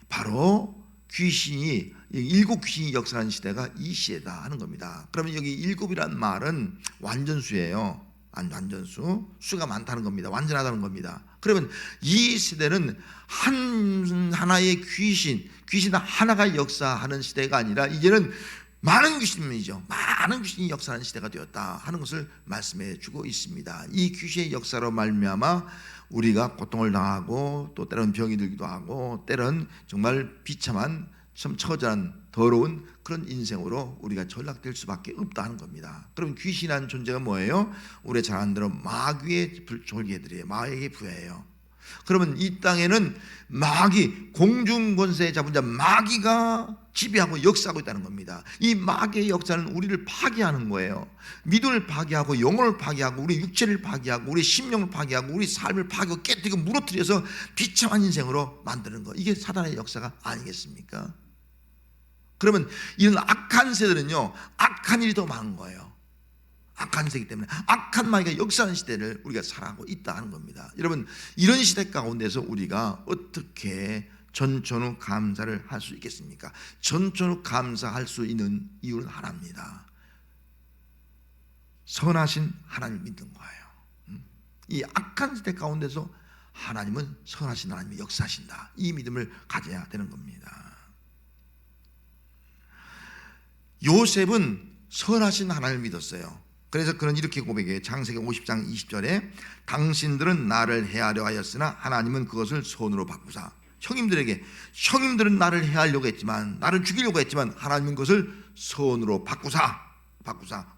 바로 귀신이, 7 귀신이 역사하는 시대가 이 시대다 하는 겁니다. 그러면 여기 7이라는 말은 완전수예요. 완전수, 수가 많다는 겁니다. 완전하다는 겁니다. 그러면 이 시대는 하나의 귀신 하나가 역사하는 시대가 아니라 이제는 많은 귀신이죠. 많은 귀신이 역사하는 시대가 되었다 하는 것을 말씀해 주고 있습니다. 이 귀신의 역사로 말미암아 우리가 고통을 당하고, 또 때로는 병이 들기도 하고, 때로는 정말 비참한, 참 처절한 더러운 그런 인생으로 우리가 전락될 수밖에 없다 하는 겁니다. 그럼 귀신이라는 존재가 뭐예요? 우리 잘 아는 대로 마귀의 졸개들이에요. 마귀의 부하예요. 그러면 이 땅에는 마귀, 공중권세에 잡은 자 마귀가 지배하고 역사하고 있다는 겁니다. 이 마귀의 역사는 우리를 파괴하는 거예요. 믿음을 파괴하고, 영혼을 파괴하고, 우리 육체를 파괴하고, 우리 심령을 파괴하고, 우리 삶을 파괴하고 깨뜨리고 무너뜨려서 비참한 인생으로 만드는 거, 이게 사단의 역사가 아니겠습니까? 그러면 이런 악한 세대는요, 악한 일이 더 많은 거예요. 악한 세기 때문에 악한 마귀가 역사하는 시대를 우리가 살아가고 있다 하는 겁니다. 여러분, 이런 시대 가운데서 우리가 어떻게 전천후 감사를 할 수 있겠습니까? 전천후 감사할 수 있는 이유는 하나입니다. 선하신 하나님을 믿는 거예요. 이 악한 시대 가운데서 하나님은 선하신 하나님이 역사하신다, 이 믿음을 가져야 되는 겁니다. 요셉은 선하신 하나님을 믿었어요. 그래서 그는 이렇게 고백해요. 창세기 50장 20절에 당신들은 나를 해하려 하였으나 하나님은 그것을 선으로 바꾸사. 형님들은 나를 해하려고 했지만, 나를 죽이려고 했지만 하나님은 그것을 선으로 바꾸사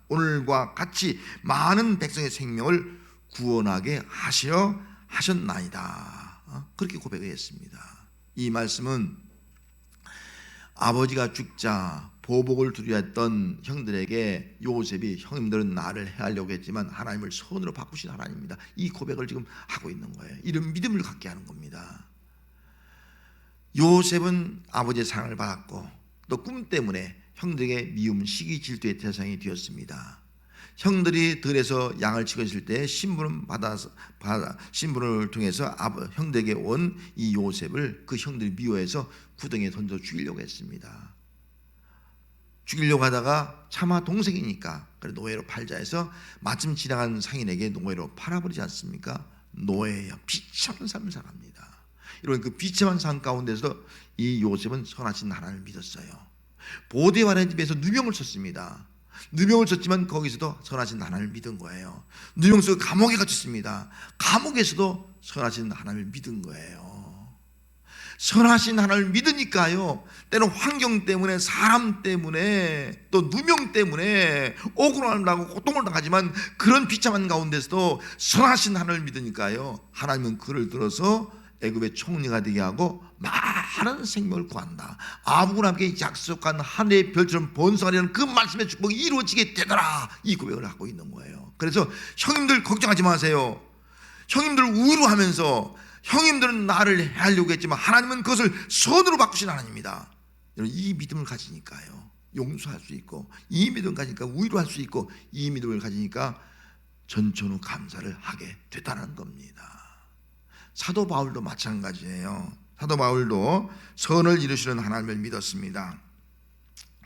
오늘과 같이 많은 백성의 생명을 구원하게 하셨나이다. 그렇게 고백했습니다. 이 말씀은 아버지가 죽자 보복을 두려워했던 형들에게 요셉이 형님들은 나를 해하려고 했지만 하나님을 선으로 바꾸신 하나님입니다, 이 고백을 지금 하고 있는 거예요. 이런 믿음을 갖게 하는 겁니다. 요셉은 아버지의 사랑을 받았고, 또 꿈 때문에 형들에게 미움, 시기, 질투의 대상이 되었습니다. 형들이 들에서 양을 치고 있을 때 신분을 통해서 형들에게 온 이 요셉을 그 형들이 미워해서 구덩이에 던져 죽이려고 했습니다. 죽이려고 하다가 차마 동생이니까 그래 노예로 팔자 해서 마침 지나간 상인에게 노예로 팔아버리지 않습니까? 노예예요. 비참한 삶을 살아갑니다. 이런 그 비참한 삶 가운데서도 이 요셉은 선하신 하나님을 믿었어요. 보디발의 집에서 누명을 쳤습니다. 누명을 쳤지만 거기서도 선하신 하나님을 믿은 거예요. 누명 속에 감옥에 갇혔습니다. 감옥에서도 선하신 하나님을 믿은 거예요. 선하신 하나님을 믿으니까요, 때로 환경 때문에, 사람 때문에, 또 누명 때문에 억울함을 당하고 고통을 당하지만 그런 비참한 가운데서도 선하신 하나님을 믿으니까요, 하나님은 그를 들어서 애굽의 총리가 되게 하고 많은 생명을 구한다. 아브라함에게 약속한 하늘의 별처럼 번성하려는 그 말씀의 축복이 이루어지게 되더라. 이 고백을 하고 있는 거예요. 그래서 형님들 걱정하지 마세요. 형님들 우유하면서 형님들은 나를 해하려고 했지만 하나님은 그것을 선으로 바꾸신 하나님입니다. 이 믿음을 가지니까요, 용서할 수 있고, 이 믿음을 가지니까 위로할 수 있고, 이 믿음을 가지니까 전천후 감사를 하게 됐다는 겁니다. 사도 바울도 마찬가지예요. 사도 바울도 선을 이루시는 하나님을 믿었습니다.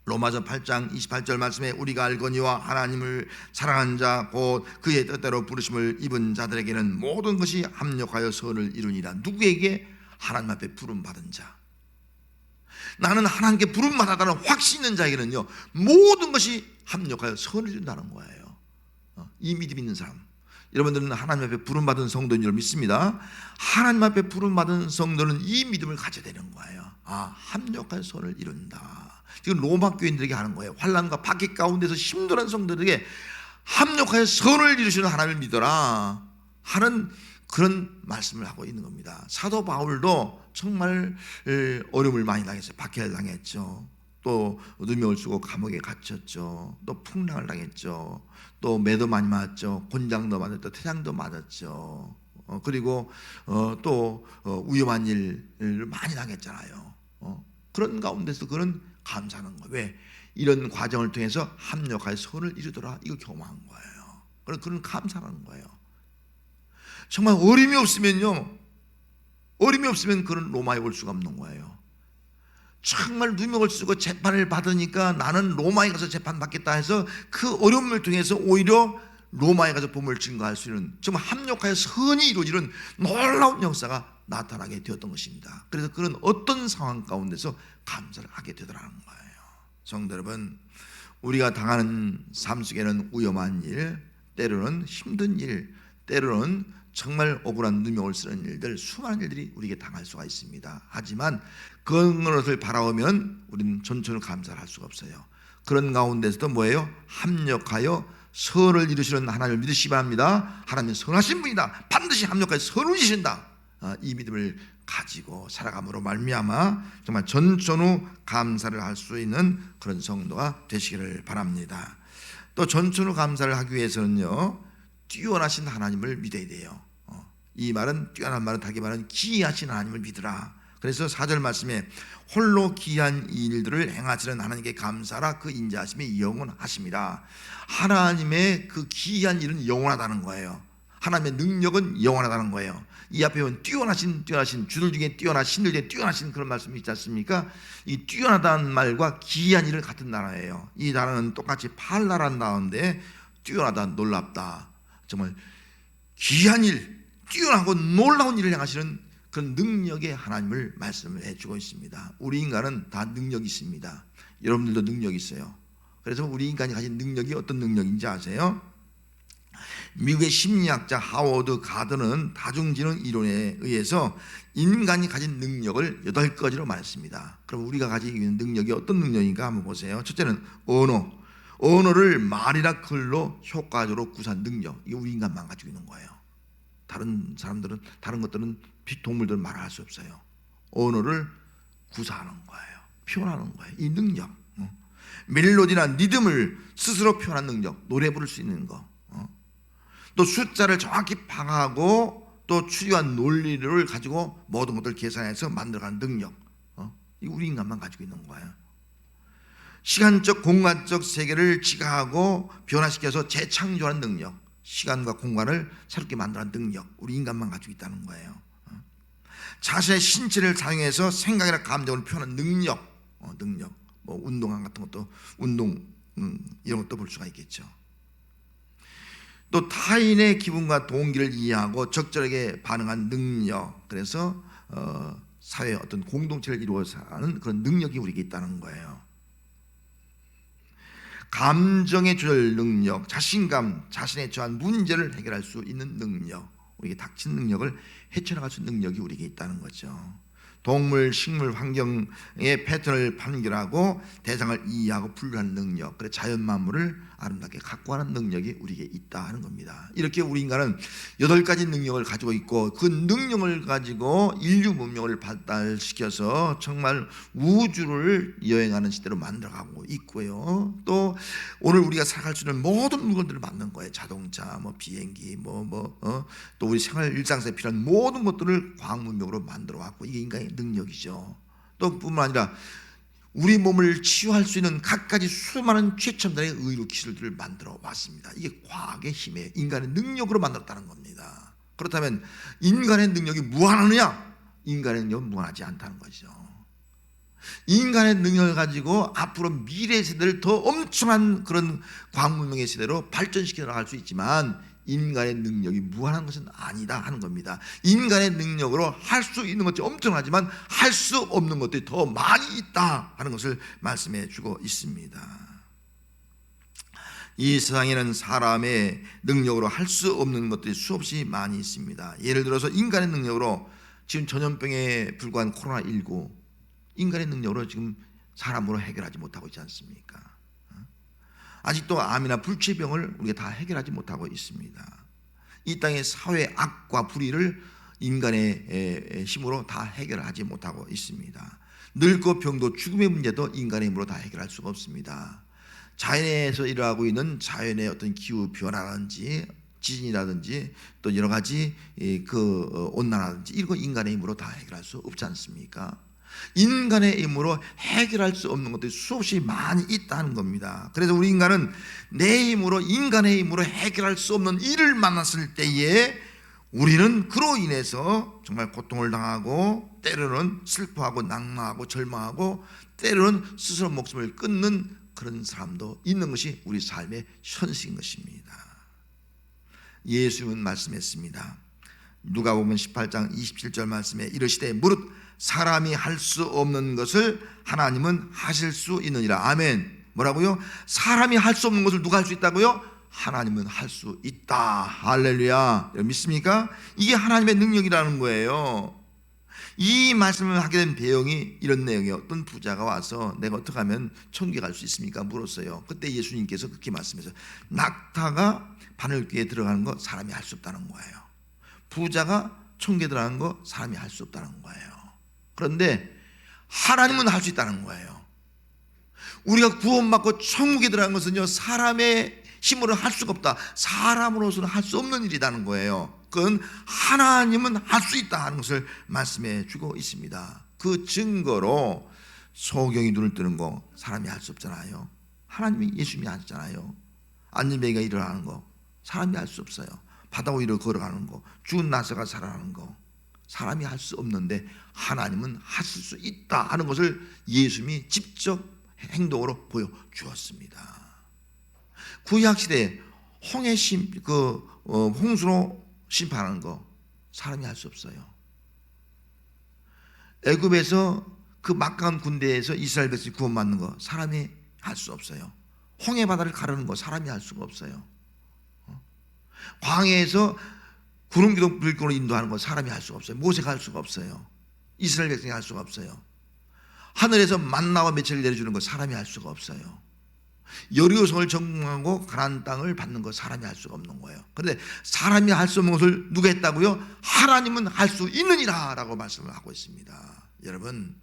로마서 8장 28절 말씀에 우리가 알거니와 하나님을 사랑한 자 곧 그의 뜻대로 부르심을 입은 자들에게는 모든 것이 합력하여 선을 이루니라. 누구에게? 하나님 앞에 부름받은 자. 나는 하나님께 부름받았다는 확신 있는 자에게는요, 모든 것이 합력하여 선을 이룬다는 거예요. 이 믿음 있는 사람, 여러분들은 하나님 앞에 부름받은 성도인 줄 믿습니다. 하나님 앞에 부름받은 성도는 이 믿음을 가져야 되는 거예요. 합력하여 선을 이룬다. 지금 로마 교인들에게 하는 거예요. 환난과 박해 가운데서 힘들어하는 성도들에게 합력하여 선을 이루시는 하나님을 믿어라 하는 그런 말씀을 하고 있는 겁니다. 사도 바울도 정말 어려움을 많이 당했어요. 박해를 당했죠. 또 누명을 쓰고 감옥에 갇혔죠. 또 풍랑을 당했죠. 또 매도 많이 맞았죠. 곤장도 맞았죠. 태장도 맞았죠. 그리고 또 위험한 일을 많이 당했잖아요. 그런 가운데서 그런 감사하는 거예요. 왜? 이런 과정을 통해서 합력하여 선을 이루더라. 이거 경험한 거예요. 그런 감사하는 거예요. 정말 어림이 없으면요, 어림이 없으면 그런 로마에 올 수가 없는 거예요. 정말 누명을 쓰고 재판을 받으니까 나는 로마에 가서 재판받겠다 해서 그 어려움을 통해서 오히려 로마에 가서 보물 증거할 수 있는, 정말 합력하여 선이 이루어지는 놀라운 역사가 나타나게 되었던 것입니다. 그래서 그런 어떤 상황 가운데서 감사를 하게 되더라는 거예요. 성도 여러분, 우리가 당하는 삶 속에는 위험한 일, 때로는 힘든 일, 때로는 정말 억울한 누명을 쓰는 일들, 수많은 일들이 우리에게 당할 수가 있습니다. 하지만 그런 것을 바라보면 우리는 전천후 감사를 할 수가 없어요. 그런 가운데서도 뭐예요? 합력하여 선을 이루시는 하나님을 믿으시기 바랍니다. 하나님은 선하신 분이다. 반드시 합력하여 선을 이루신다. 이 믿음을 가지고 살아감으로 말미암아 정말 전천후 감사를 할 수 있는 그런 성도가 되시기를 바랍니다. 또 전천후 감사를 하기 위해서는요, 뛰어나신 하나님을 믿어야 돼요. 이 말은, 뛰어난 말은 다기 말은 기이하신 하나님을 믿으라. 그래서 4절 말씀에 홀로 기이한 일들을 행하시는 하나님께 감사하라. 그 인자하심이 영원하십니다. 하나님의 그 기이한 일은 영원하다는 거예요. 하나님의 능력은 영원하다는 거예요. 이 앞에 보면 뛰어나신 주들 중에 뛰어나신, 신들 중에 뛰어나신 그런 말씀이 있지 않습니까? 이 뛰어나다는 말과 기이한 일은 같은 단어예요. 이 단어는 똑같이 팔라라는 단어인데, 뛰어나다, 놀랍다, 정말 귀한 일, 뛰어나고 놀라운 일을 행하시는 그런 능력의 하나님을 말씀을 해주고 있습니다. 우리 인간은 다 능력이 있습니다. 여러분들도 능력이 있어요. 그래서 우리 인간이 가진 능력이 어떤 능력인지 아세요? 미국의 심리학자 하워드 가드는 다중지능 이론에 의해서 인간이 가진 능력을 8가지로 말했습니다. 그럼 우리가 가지고 있는 능력이 어떤 능력인가 한번 보세요. 첫째는 언어를 말이나 글로 효과적으로 구사한 능력. 이게 우리 인간만 가지고 있는 거예요. 다른 사람들은, 다른 것들은, 동물들은 말할 수 없어요. 언어를 구사하는 거예요. 표현하는 거예요. 이 능력. 멜로디나 리듬을 스스로 표현하는 능력, 노래 부를 수 있는 거. 또 숫자를 정확히 파악하고 또 추리한 논리를 가지고 모든 것들을 계산해서 만들어가는 능력. 이 우리 인간만 가지고 있는 거예요. 시간적 공간적 세계를 지각하고 변화시켜서 재창조하는 능력, 시간과 공간을 새롭게 만들어가는 능력, 우리 인간만 가지고 있다는 거예요. 자신의 신체를 사용해서 생각이나 감정을 표현하는 능력, 뭐 운동화 같은 것도 운동 이런 것도 볼 수가 있겠죠. 또 타인의 기분과 동기를 이해하고 적절하게 반응한 능력, 그래서 사회의 어떤 공동체를 이루어서 하는 그런 능력이 우리에게 있다는 거예요. 감정의 조절 능력, 자신감, 자신에 처한 문제를 해결할 수 있는 능력, 우리에게 닥친 능력을 헤쳐나갈 수 있는 능력이 우리에게 있다는 거죠. 동물, 식물, 환경의 패턴을 판결하고 대상을 이해하고 분류하는 능력, 그래 자연 만물을 아름답게 각고하는 능력이 우리에게 있다 하는 겁니다. 이렇게 우리 인간은 8가지 능력을 가지고 있고 그 능력을 가지고 인류 문명을 발달시켜서 정말 우주를 여행하는 시대로 만들어가고 있고요. 또 오늘 우리가 살아갈 수 있는 모든 물건들을 만든 거예요. 자동차, 뭐 비행기, 또 우리 생활 일상생활에 필요한 모든 것들을 과학 문명으로 만들어 왔고 이게 인간의 능력이죠. 또 뿐만 아니라 우리 몸을 치유할 수 있는 갖가지 수많은 최첨단의 의료 기술들을 만들어 왔습니다. 이게 과학의 힘에 인간의 능력으로 만들었다는 겁니다. 그렇다면 인간의 능력이 무한하느냐? 인간의 능력은 무한하지 않다는 거죠. 인간의 능력을 가지고 앞으로 미래 세대를 더 엄청난 그런 과학 문명의 시대로 발전시켜 나갈 수 있지만 인간의 능력이 무한한 것은 아니다 하는 겁니다. 인간의 능력으로 할 수 있는 것이 엄청나지만 할 수 없는 것들이 더 많이 있다 하는 것을 말씀해 주고 있습니다. 이 세상에는 사람의 능력으로 할 수 없는 것들이 수없이 많이 있습니다. 예를 들어서 인간의 능력으로 지금 전염병에 불과한 코로나19 인간의 능력으로 지금 사람으로 해결하지 못하고 있지 않습니까? 아직도 암이나 불치병을 우리가 다 해결하지 못하고 있습니다. 이 땅의 사회 악과 불의를 인간의 힘으로 다 해결하지 못하고 있습니다. 늙고 병도 죽음의 문제도 인간의 힘으로 다 해결할 수가 없습니다. 자연에서 일어나고 있는 자연의 어떤 기후 변화라든지 지진이라든지 또 여러 가지 그 온난화라든지 이런 거 인간의 힘으로 다 해결할 수 없지 않습니까? 인간의 힘으로 해결할 수 없는 것들이 수없이 많이 있다는 겁니다. 그래서 우리 인간은 내 힘으로 인간의 힘으로 해결할 수 없는 일을 만났을 때에 우리는 그로 인해서 정말 고통을 당하고 때로는 슬퍼하고 낙마하고 절망하고 때로는 스스로 목숨을 끊는 그런 사람도 있는 것이 우리 삶의 현실인 것입니다. 예수님은 말씀했습니다. 누가복음 18장 27절 말씀에 이르시되 무릇 사람이 할 수 없는 것을 하나님은 하실 수 있느니라. 아멘. 뭐라고요? 사람이 할 수 없는 것을 누가 할 수 있다고요? 하나님은 할 수 있다. 할렐루야. 믿습니까? 이게 하나님의 능력이라는 거예요. 이 말씀을 하게 된 배경이 이런 내용이에요. 어떤 부자가 와서 내가 어떻게 하면 천국에 갈 수 있습니까? 물었어요. 그때 예수님께서 그렇게 말씀하셔서 낙타가 바늘귀에 들어가는 거 사람이 할 수 없다는 거예요. 부자가 천국에 들어가는 거 사람이 할 수 없다는 거예요. 그런데 하나님은 할 수 있다는 거예요. 우리가 구원받고 천국에 들어간 것은요 사람의 힘으로 할 수가 없다. 사람으로서는 할 수 없는 일이라는 거예요. 그건 하나님은 할 수 있다 하는 것을 말씀해 주고 있습니다. 그 증거로 소경이 눈을 뜨는 거 사람이 할 수 없잖아요. 하나님이 예수님이 하셨잖아요. 안전뱅이가 일어나는 거 사람이 할 수 없어요. 바다 위로 걸어가는 거, 죽은 나사가 살아나는 거 사람이 할 수 없는데 하나님은 하실 수 있다 하는 것을 예수님이 직접 행동으로 보여주었습니다. 구약 시대에 홍수로 심판하는 거 사람이 할 수 없어요. 애굽에서 그 막강한 군대에서 이스라엘 백성이 구원받는 거 사람이 할 수 없어요. 홍해 바다를 가르는 거 사람이 할 수가 없어요. 광야에서 구름 기둥 불길로 인도하는 건 사람이 할 수가 없어요. 모세가 할 수가 없어요. 이스라엘 백성이 할 수가 없어요. 하늘에서 만나와 메추리를 내려주는 거 사람이 할 수가 없어요. 여리고성을 정복하고 가나안 땅을 받는 거 사람이 할 수가 없는 거예요. 그런데 사람이 할 수 없는 것을 누가 했다고요? 하나님은 할 수 있느니라 라고 말씀을 하고 있습니다. 여러분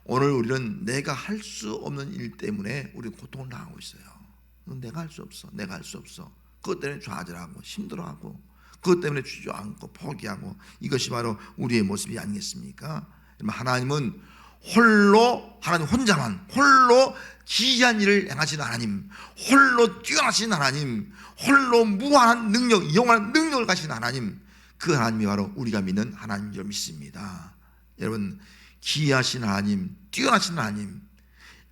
오늘 우리는 내가 할 수 없는 일 때문에 우리 고통을 당하고 있어요. 내가 할 수 없어. 내가 할 수 없어. 그것 때문에 좌절하고 힘들어하고 그것 때문에 주저앉고 포기하고 이것이 바로 우리의 모습이 아니겠습니까? 하나님은 홀로 하나님 혼자만 홀로 기이한 일을 행하신 하나님, 홀로 뛰어나신 하나님, 홀로 무한한 능력, 영원한 능력을 가진 하나님, 그 하나님이 바로 우리가 믿는 하나님인 줄 믿습니다. 여러분 기이하신 하나님, 뛰어나신 하나님,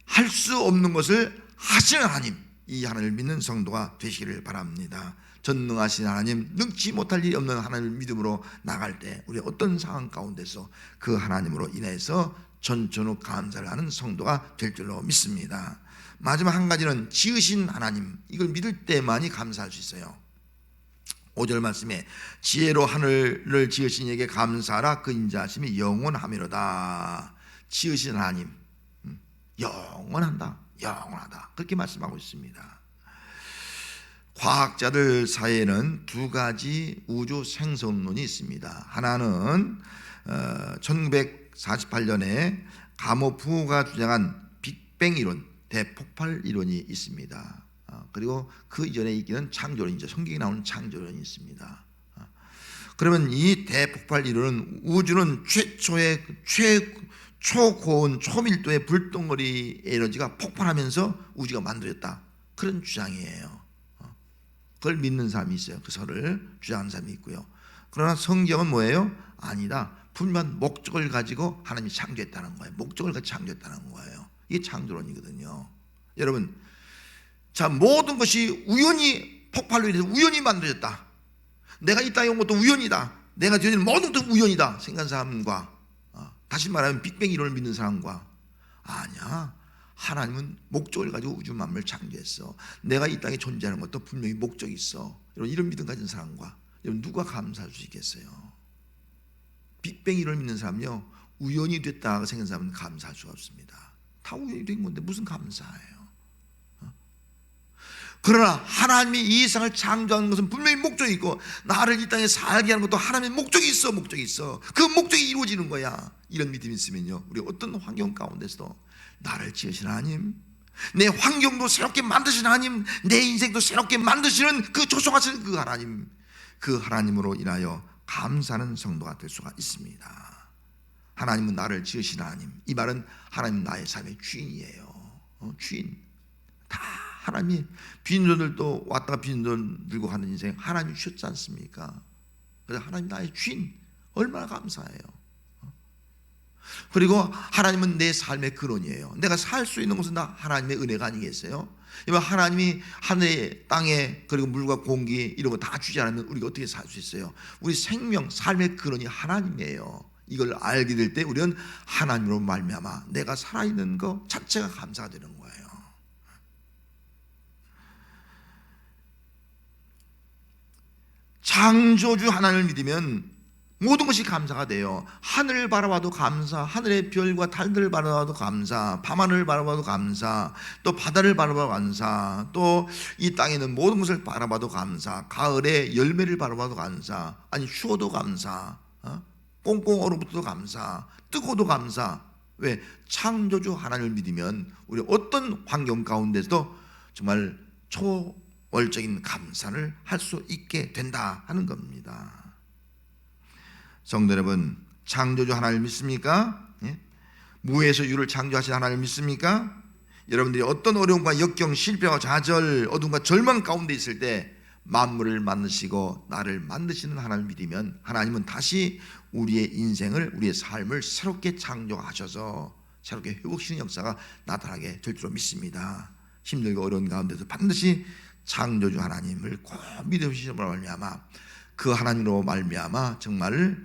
할 수 없는 것을 하시는 하나님, 이 하나님을 믿는 성도가 되시기를 바랍니다. 전능하신 하나님, 능치 못할 일이 없는 하나님을 믿음으로 나갈 때 우리 어떤 상황 가운데서 그 하나님으로 인해서 전천후 감사를 하는 성도가 될 줄로 믿습니다. 마지막 한 가지는 지으신 하나님, 이걸 믿을 때만이 감사할 수 있어요. 5절 말씀에 지혜로 하늘을 지으신 이에게 감사하라, 그 인자하심이 영원하미로다. 지으신 하나님, 영원하다, 그렇게 말씀하고 있습니다. 과학자들 사이에는 두 가지 우주 생성론이 있습니다. 하나는 1948년에 가모프가 주장한 빅뱅 이론, 대폭발 이론이 있습니다. 그리고 그 이전에 있기는 창조론이죠. 성경에 나오는 창조론이 있습니다. 그러면 이 대폭발 이론은 우주는 최초의 초고온 초밀도의 불덩어리 에너지가 폭발하면서 우주가 만들어졌다, 그런 주장이에요. 그걸 믿는 사람이 있어요. 그 설을 주장하는 사람이 있고요. 그러나 성경은 뭐예요? 아니다, 분명한 목적을 가지고 하나님이 창조했다는 거예요. 목적을 가지고 창조했다는 거예요. 이게 창조론이거든요. 여러분, 자, 모든 것이 우연히 폭발로 인해서 우연히 만들어졌다, 내가 이 땅에 온 것도 우연이다, 내가 되는 모든 것도 우연이다 생각하는 사람과, 다시 말하면 빅뱅 이론을 믿는 사람과, 아니야, 하나님은 목적을 가지고 우주 만물을 창조했어, 내가 이 땅에 존재하는 것도 분명히 목적이 있어, 이런 믿음 가진 사람과, 여러분 누가 감사할 수 있겠어요? 빅뱅 이론을 믿는 사람은요, 우연히 됐다고 생각하는 사람은 감사할 수가 없습니다. 다 우연히 된 건데 무슨 감사예요? 그러나 하나님이 이 세상을 창조하는 것은 분명히 목적이 있고, 나를 이 땅에 살게 하는 것도 하나님의 목적이 있어. 그 목적이 이루어지는 거야. 이런 믿음이 있으면요, 우리 어떤 환경 가운데서도 나를 지으신 하나님, 내 환경도 새롭게 만드신 하나님, 내 인생도 새롭게 만드시는 그 조성하시는 그 하나님, 그 하나님으로 인하여 감사하는 성도가 될 수가 있습니다. 하나님은 나를 지으신 하나님, 이 말은 하나님은 나의 삶의 주인이에요. 주인. 다 하나님이, 빈손들도 왔다가 빈손 들고 가는 인생 하나님이 주셨지 않습니까? 그래서 하나님 나의 주인, 얼마나 감사해요. 그리고 하나님은 내 삶의 근원이에요. 내가 살 수 있는 것은 다 하나님의 은혜가 아니겠어요? 하나님이 하늘에 땅에 그리고 물과 공기 이런 거 다 주지 않으면 우리가 어떻게 살 수 있어요? 우리 생명, 삶의 근원이 하나님이에요. 이걸 알게 될 때 우리는 하나님으로 말미암아 내가 살아있는 것 자체가 감사가 되는 거예요. 창조주 하나님을 믿으면 모든 것이 감사가 돼요. 하늘을 바라봐도 감사, 하늘의 별과 달들을 바라봐도 감사, 밤하늘을 바라봐도 감사, 또 바다를 바라봐도 감사, 또 이 땅에 있는 모든 것을 바라봐도 감사, 가을에 열매를 바라봐도 감사, 아니 추워도 감사, 꽁꽁 얼어붙어도 감사, 뜨거워도 감사. 왜? 창조주 하나님을 믿으면 우리 어떤 환경 가운데서도 정말 초월적인 감사를 할 수 있게 된다 하는 겁니다. 성도 여러분, 창조주 하나님을 믿습니까? 예? 무에서 유를 창조하신 하나님을 믿습니까? 여러분들이 어떤 어려움과 역경, 실패와 좌절, 어둠과 절망 가운데 있을 때 만물을 만드시고 나를 만드시는 하나님을 믿으면 하나님은 다시 우리의 인생을, 우리의 삶을 새롭게 창조하셔서 새롭게 회복시키는 역사가 나타나게 될 줄로 믿습니다. 힘들고 어려운 가운데서 반드시 창조주 하나님을 꼭 믿으시므로 말미암아 그 하나님으로 말미암아 정말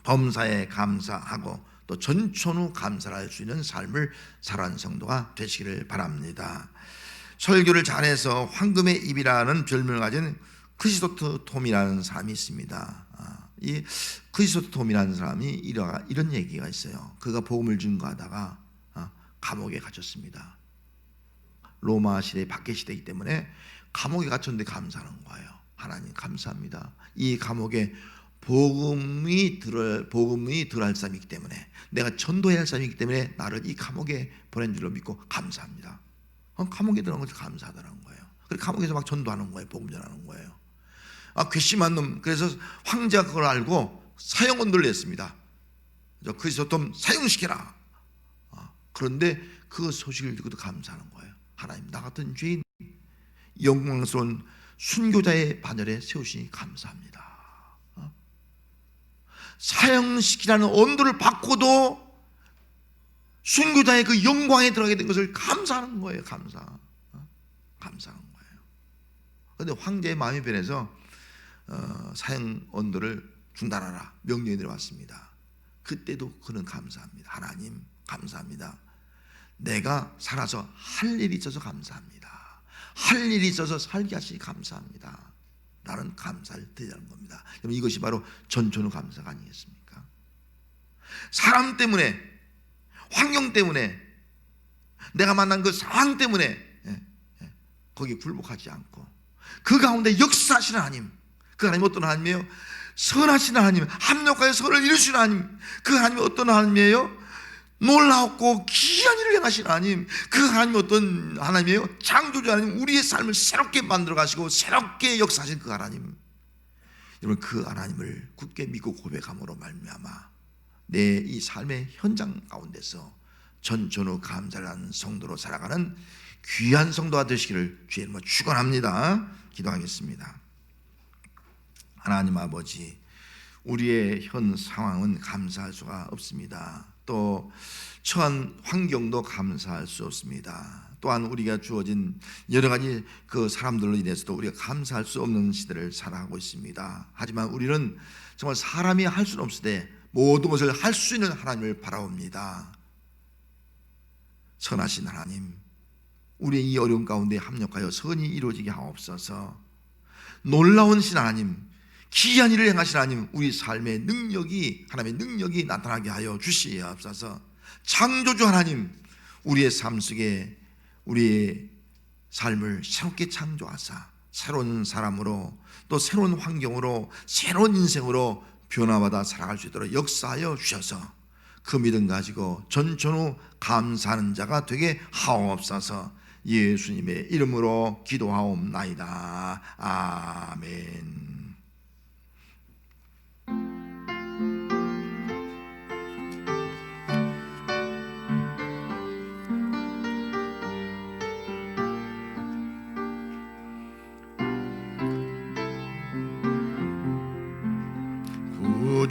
범사에 감사하고 또 전천후 감사를 할 수 있는 삶을 살아가는 성도가 되시기를 바랍니다. 설교를 잘해서 황금의 입이라는 별명을 가진 크리스토트 톰이라는 사람이 있습니다. 이 크리스토트 톰이라는 사람이 이런 얘기가 있어요. 그가 복음을 증거하다가 감옥에 갇혔습니다. 로마 시대, 박해 시대이기 때문에 감옥에 갇혔는데 감사하는 거예요. 하나님 감사합니다. 이 감옥에 복음이 들어갈 사람이기 때문에, 내가 전도해야 할 사람이기 때문에 나를 이 감옥에 보낸 줄로 믿고 감사합니다. 감옥에 들어간 것이 감사하다는 거예요. 그래서 감옥에서 막 전도하는 거예요. 복음 전하는 거예요. 괘씸한 놈. 그래서 황제가 그걸 알고 사형언도를 냈습니다. 그리스도톰 사형시켜라. 그런데 그 소식을 듣고도 감사하는 거예요. 하나님, 나 같은 죄인 영광스러운 순교자의 반열에 세우시니 감사합니다. 사형시키라는 언도를 받고도 순교자의 그 영광에 들어가게 된 것을 감사하는 거예요. 감사하는 거예요. 그런데 황제의 마음이 변해서 사형 언도를 중단하라 명령이 내려왔습니다. 그때도 그는 감사합니다. 하나님 감사합니다. 내가 살아서 할 일이 있어서 감사합니다. 할 일이 있어서 살게 하시니 감사합니다. 라는 감사를 드리는 겁니다. 여러분, 이것이 바로 전천후 감사가 아니겠습니까? 사람 때문에, 환경 때문에, 내가 만난 그 상황 때문에 거기에 굴복하지 않고 그 가운데 역사하시는 하나님, 그 하나님 어떤 하나님이에요? 선하신 하나님, 합력하여 선을 이루시는 하나님. 그 하나님이 어떤 하나님이에요? 놀라웠고 귀한 일을 행하신 하나님. 그 하나님이 어떤 하나님이에요? 창조주 하나님, 우리의 삶을 새롭게 만들어 가시고 새롭게 역사하신 그 하나님. 여러분, 그 하나님을 굳게 믿고 고백함으로 말미암아 내 이 삶의 현장 가운데서 전천후 감사를 하는 성도로 살아가는 귀한 성도가 되시기를 주의 이름으로 축원합니다. 기도하겠습니다. 하나님 아버지, 우리의 현 상황은 감사할 수가 없습니다. 또 처한 환경도 감사할 수 없습니다. 또한 우리가 주어진 여러 가지 그 사람들로 인해서도 우리가 감사할 수 없는 시대를 살아가고 있습니다. 하지만 우리는 정말 사람이 할 수는 없으되 모든 것을 할 수 있는 하나님을 바라옵니다. 선하신 하나님, 우리의 이 어려운 가운데 합력하여 선이 이루어지게 하옵소서. 놀라운 신 하나님, 기이한 일을 행하신 하나님, 우리 삶의 능력이, 하나님의 능력이 나타나게 하여 주시옵소서. 창조주 하나님, 우리의 삶 속에 우리의 삶을 새롭게 창조하사 새로운 사람으로, 또 새로운 환경으로, 새로운 인생으로 변화받아 살아갈 수 있도록 역사하여 주셔서 그 믿음 가지고 전천후 감사하는 자가 되게 하옵소서. 예수님의 이름으로 기도하옵나이다. 아멘.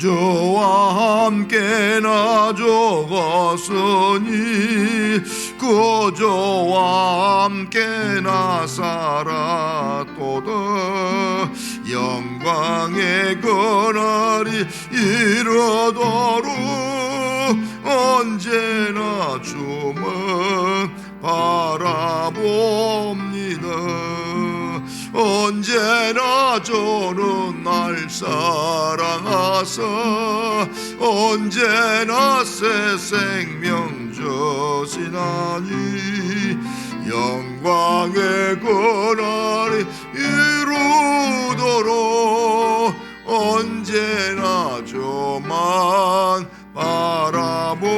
구주와 함께 나아졌으니 구주와 함께 나 살았도다. 영광의 그날이 이르도록 언제나 주만 바라봅니다. 언제나 저는 날 사랑하사 언제나 새 생명 주시나니 영광의 그날이 이루도록 언제나 저만 바라봅니다.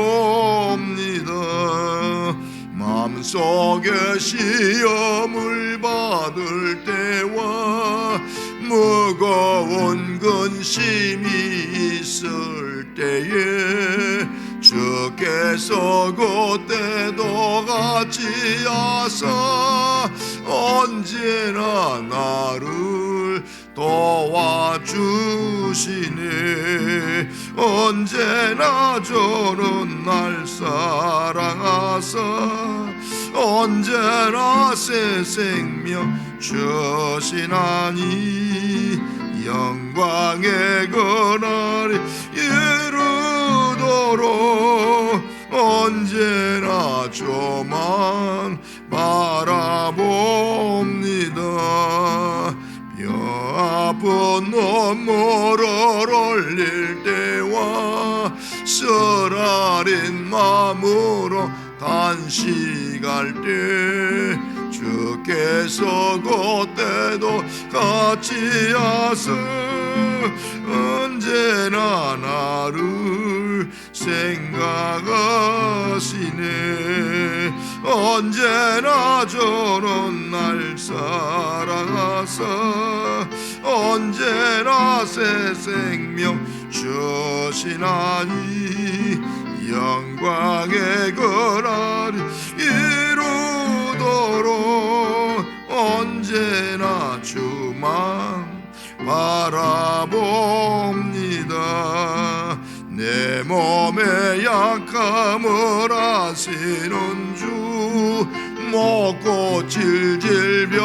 마음속에 시험을 받을 때와 무거운 근심이 있을 때에 주께서 그때도 같이 하사 언제나 나를 도와주시네. 언제나 저는 날 사랑하사 언제나 새 생명 주시나니 영광의 그날이 이르도록 언제나 저만 바라봅니다. 뼈아픈 눈물을 흘릴 때와 쓰라린 마음으로 단식할 때 주께서 그때도 같이 하사 언제나 나를 생각하시네. 언제나 저는 날 사랑하사 언제나 새 생명 주시나니 영광의 그날이 이루도록 언제나 주만 바라봅니다. 내 내 몸의 약함을 아시는 주 먹고 질질병이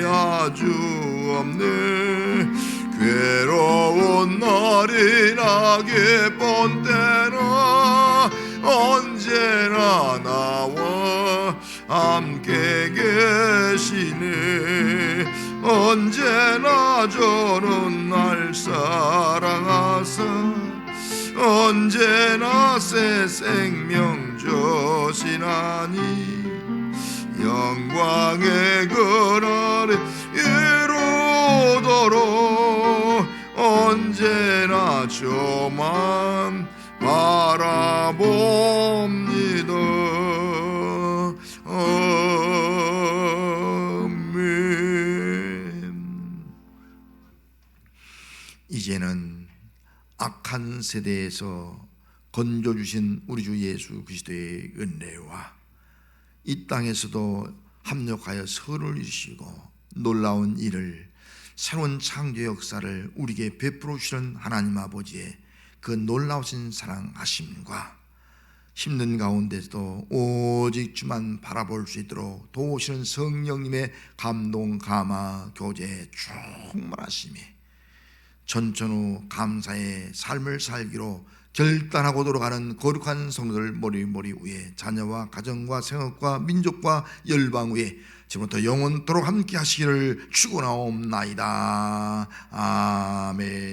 아주 없네 괴로운 날이나 기쁜 때나 언제나 나와 함께 계시네 언제나 저는 날 사랑하사 언제나 새 생명 주시나니 영광의 그날에 이루도록 언제나 저만 바라봅니다. 아멘. 이제는 악한 세대에서 건져주신 우리 주 예수 그리스도의 은혜와 이 땅에서도 합력하여 선을 이루시고 놀라운 일을 새로운 창조 역사를 우리에게 베풀어 주시는 하나님 아버지의 그 놀라우신 사랑하심과 힘든 가운데서도 오직 주만 바라볼 수 있도록 도우시는 성령님의 감동, 감화, 교제 충만하심이 전천후 감사의 삶을 살기로 결단하고 돌아가는 거룩한 성도들 머리 위에 자녀와 가정과 생업과 민족과 열방 위에 지금부터 영원토록 함께 하시기를 축원하옵나이다. 아멘.